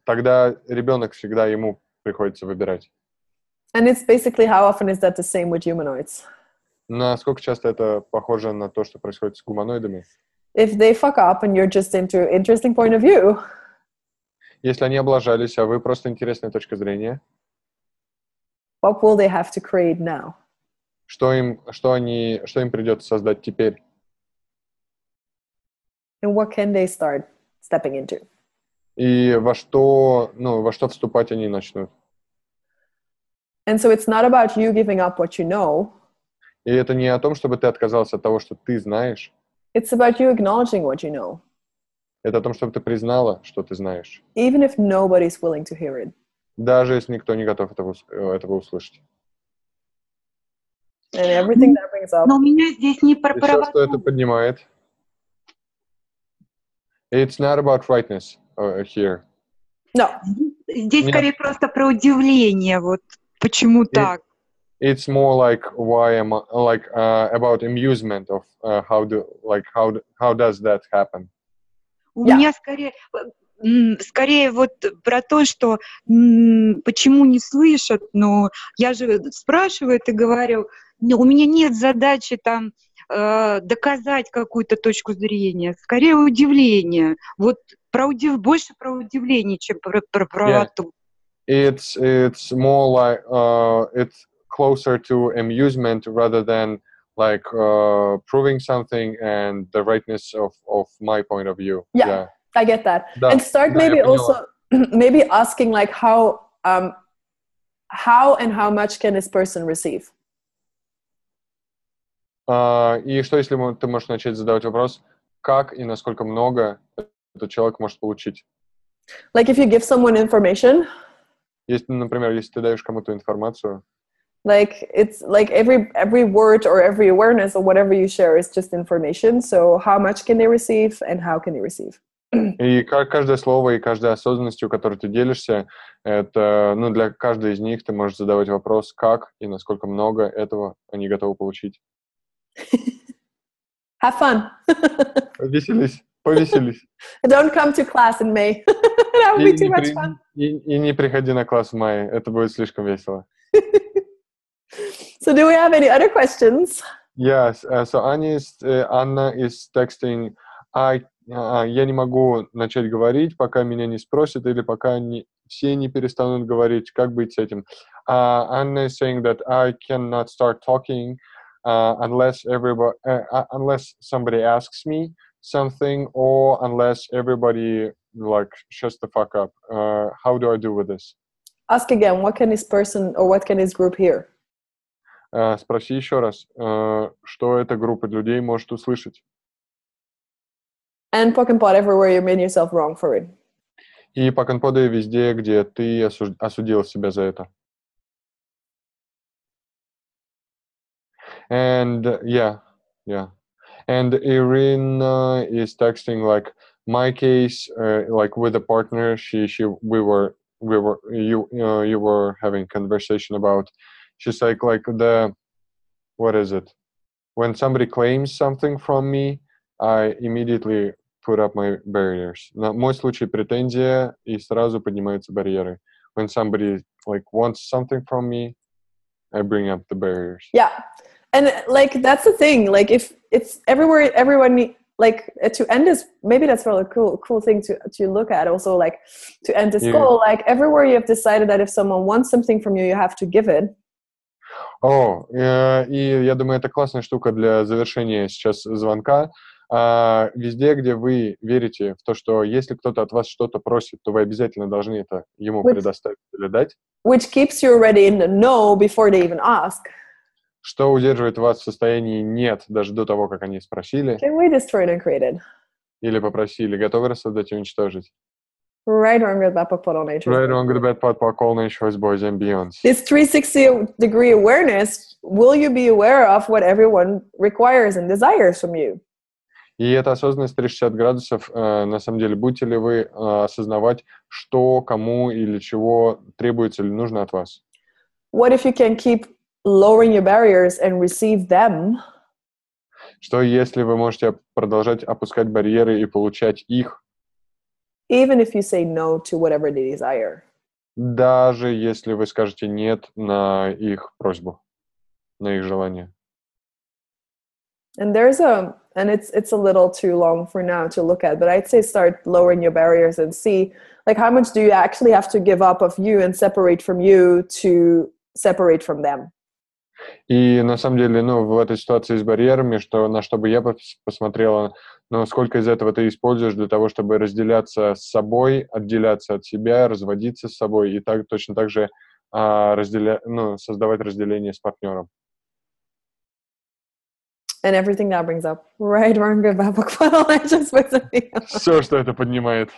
B: Тогда ребенок всегда ему приходится выбирать.
A: And it's basically, how often is that the same with humanoids?
B: Насколько часто это похоже на то, что происходит с гуманоидами?
A: If they fuck up and you're just into interesting point of view,
B: если они облажались, а вы просто интересная точка зрения,
A: what will they have to create now?
B: Что им придется создать теперь?
A: And what can they start stepping into?
B: И во что вступать они начнут?
A: And so it's not about you giving up what you know.
B: И это не о том, чтобы ты отказался от того, что ты знаешь.
A: It's about you acknowledging what you know.
B: Это о том, чтобы ты признала, что ты знаешь.
A: Even if nobody's willing to hear it.
B: Даже если никто не готов этого услышать.
A: And everything that brings up.
E: Но у меня здесь не про
B: правоту. Все, что это поднимает. It's not about rightness here.
A: No.
E: Здесь скорее просто про удивление, вот почему так.
B: It's more like about amusement of how does that happen?
E: У меня скорее вот про то, что почему не слышат, но я же спрашиваю и говорю, у меня нет задачи там доказать какую-то точку зрения, скорее удивление. Вот больше про удивление, чем про правоту.
B: It's more like it's closer to amusement rather than like proving something and the rightness of my point of view.
A: Yeah. I get that.
B: Да,
A: and start maybe also maybe asking like how and how much can this person receive?
B: И что если ты можешь начать задавать вопрос, как и насколько много этот человек может получить?
A: Like if you give someone information,
B: Если, например, если ты даешь кому-то информацию,
A: like it's like every word or every awareness or whatever you share is just information. So how much can they receive and how can they receive?
B: и каждое слово и каждая осознанностью, которой ты делишься, это, ну, для каждой из них ты можешь задавать вопрос, как и насколько много этого они готовы получить.
A: Have fun.
B: Повеселись.
A: Don't come to class in May. That would be too much fun.
B: И не приходи на класс в мае, это будет слишком весело.
A: So do we have any other questions?
B: Yes, so Anna is texting, я не могу начать говорить, пока меня не спросят, или пока все не перестанут говорить, как быть с этим? Anna is saying that I cannot start talking unless somebody asks me something, or unless everybody like shuts the fuck up. How do I do with this?
A: Ask again, what can this person or what can this group hear?
B: Спроси еще раз, что эта группа людей может услышать.
A: And poke and pot everywhere you made yourself wrong for it.
B: И поконподай везде, где ты осудил себя за это. And yeah. And Irina is texting like my case, like with a partner. You were having conversation about. She's like what is it? When somebody claims something from me, I immediately put up my barriers. На мой случай претензия, и сразу поднимаются барьеры. When somebody like wants something from me, I bring up the barriers.
A: Yeah. And like that's the thing, like if it's everywhere, everyone like to end this, maybe that's really cool thing to look at also, like to end this goal, like everywhere you have decided that if someone wants something from you, you have to give it.
B: И я думаю, это классная штука для завершения сейчас звонка. Везде, где вы верите в то, что если кто-то от вас что-то просит, то вы обязательно должны это ему предоставить или дать.
A: Which keeps you already in the no before they even ask.
B: Что удерживает вас в состоянии «нет» даже до того, как они спросили.
A: Can we destroy and create it?
B: Или попросили, готовы рассоздать и уничтожить.
A: Right, wrong, good, bad, pop, all nature.
B: Right, wrong, good, bad, pop, all nature, boys and beyonds.
A: This 360-degree awareness, will you be aware of what everyone requires and desires from you?
B: И эта осознанность 360 градусов, на самом деле, будете ли вы осознавать, что, кому или чего требуется или нужно от вас?
A: What if you can keep lowering your barriers and receive them?
B: Что если вы можете продолжать опускать барьеры и получать их?
A: Even if you say no to whatever they desire.
B: Даже если вы скажете нет на их просьбу, на их желание.
A: And it's a little too long for now to look at, but I'd say start lowering your barriers and see, like, how much do you actually have to give up of you and separate from you to separate from them?
B: И на самом деле, в этой ситуации с барьерами, на что бы я посмотрела, сколько из этого ты используешь для того, чтобы разделяться с собой, отделяться от себя, разводиться с собой и точно так же создавать разделение с партнером.
A: And everything that brings up. Right, wrong, good, bad, I just put something else.
B: Все, что это поднимает.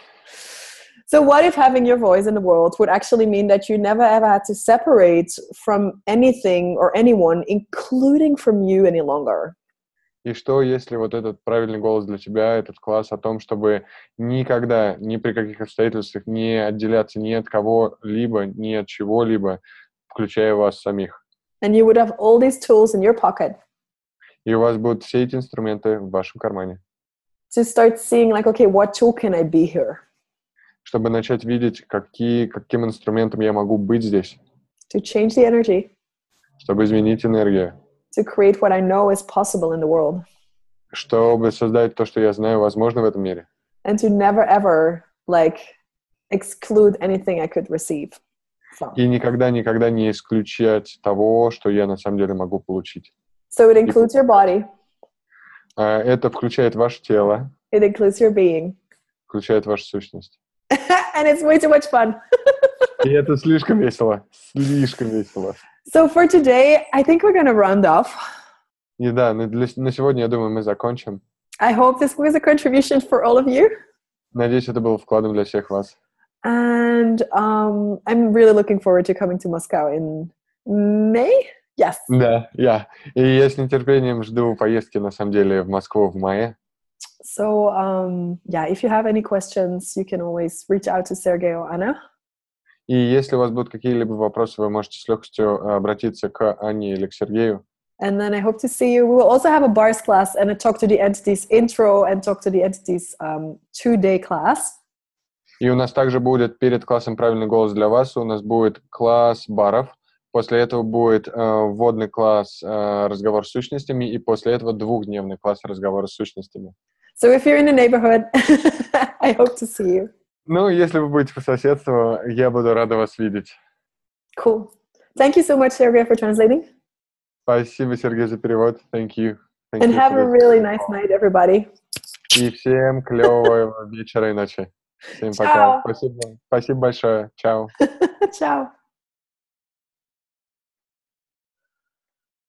A: So what if having your voice in the world would actually mean that you never ever had to separate from anything or anyone, including from you, any longer?
B: И что, если вот этот правильный голос для тебя, этот класс о том, чтобы никогда, ни при каких обстоятельствах не отделяться ни от кого-либо, ни от чего-либо, включая вас самих.
A: And you would have all these tools in your pocket.
B: И у вас будут все эти инструменты в вашем кармане.
A: To start seeing, like, okay, what tool can I be here?
B: Чтобы начать видеть, каким инструментом я могу быть здесь.
A: To change the energy.
B: Чтобы изменить энергию.
A: To create what I know is possible in the world.
B: Чтобы создать то, что я знаю, возможно в этом мире.
A: And to never ever, like, exclude anything I could receive from.
B: И никогда не исключать того, что я на самом деле могу получить.
A: So it includes your body.
B: Это включает ваше тело.
A: It includes your being.
B: Включает вашу сущность.
A: And it's way too much fun.
B: И это слишком весело. Слишком весело.
A: So for today, I think we're going to round off.
B: И да, на сегодня, я думаю, мы закончим.
A: I hope this was a contribution for all of you.
B: Надеюсь, это было вкладом для всех вас.
A: And I'm really looking forward to coming to Moscow in May. Yes.
B: Да, я. И я с нетерпением жду поездки, на самом деле, в Москву в мае.
A: So, yeah, if you have any questions, you can always reach out to Sergey or Anna.
B: И если у вас будут какие-либо вопросы, вы можете с легкостью обратиться к Анне или к Сергею.
A: And then I hope to see you. We will also have a bars class and a Talk to the Entities intro and Talk to the Entities 2-day class.
B: И у нас также будет перед классом «Правильный голос» для вас, у нас будет класс баров. После этого будет вводный класс «Разговор с сущностями», и после этого 2-дневный класс «Разговор с сущностями».
A: So if you're in the neighborhood, I hope to see you.
B: Ну, если вы будете по соседству, я буду рада вас видеть.
A: Cool. Thank you so much, Sergey, for translating.
B: Спасибо, Сергей, за перевод. Thank you. Thank
A: And
B: you
A: have a really nice night, everybody.
B: И всем клевого вечера и ночи. Всем пока. Спасибо. Спасибо большое. Чао.
A: Ciao.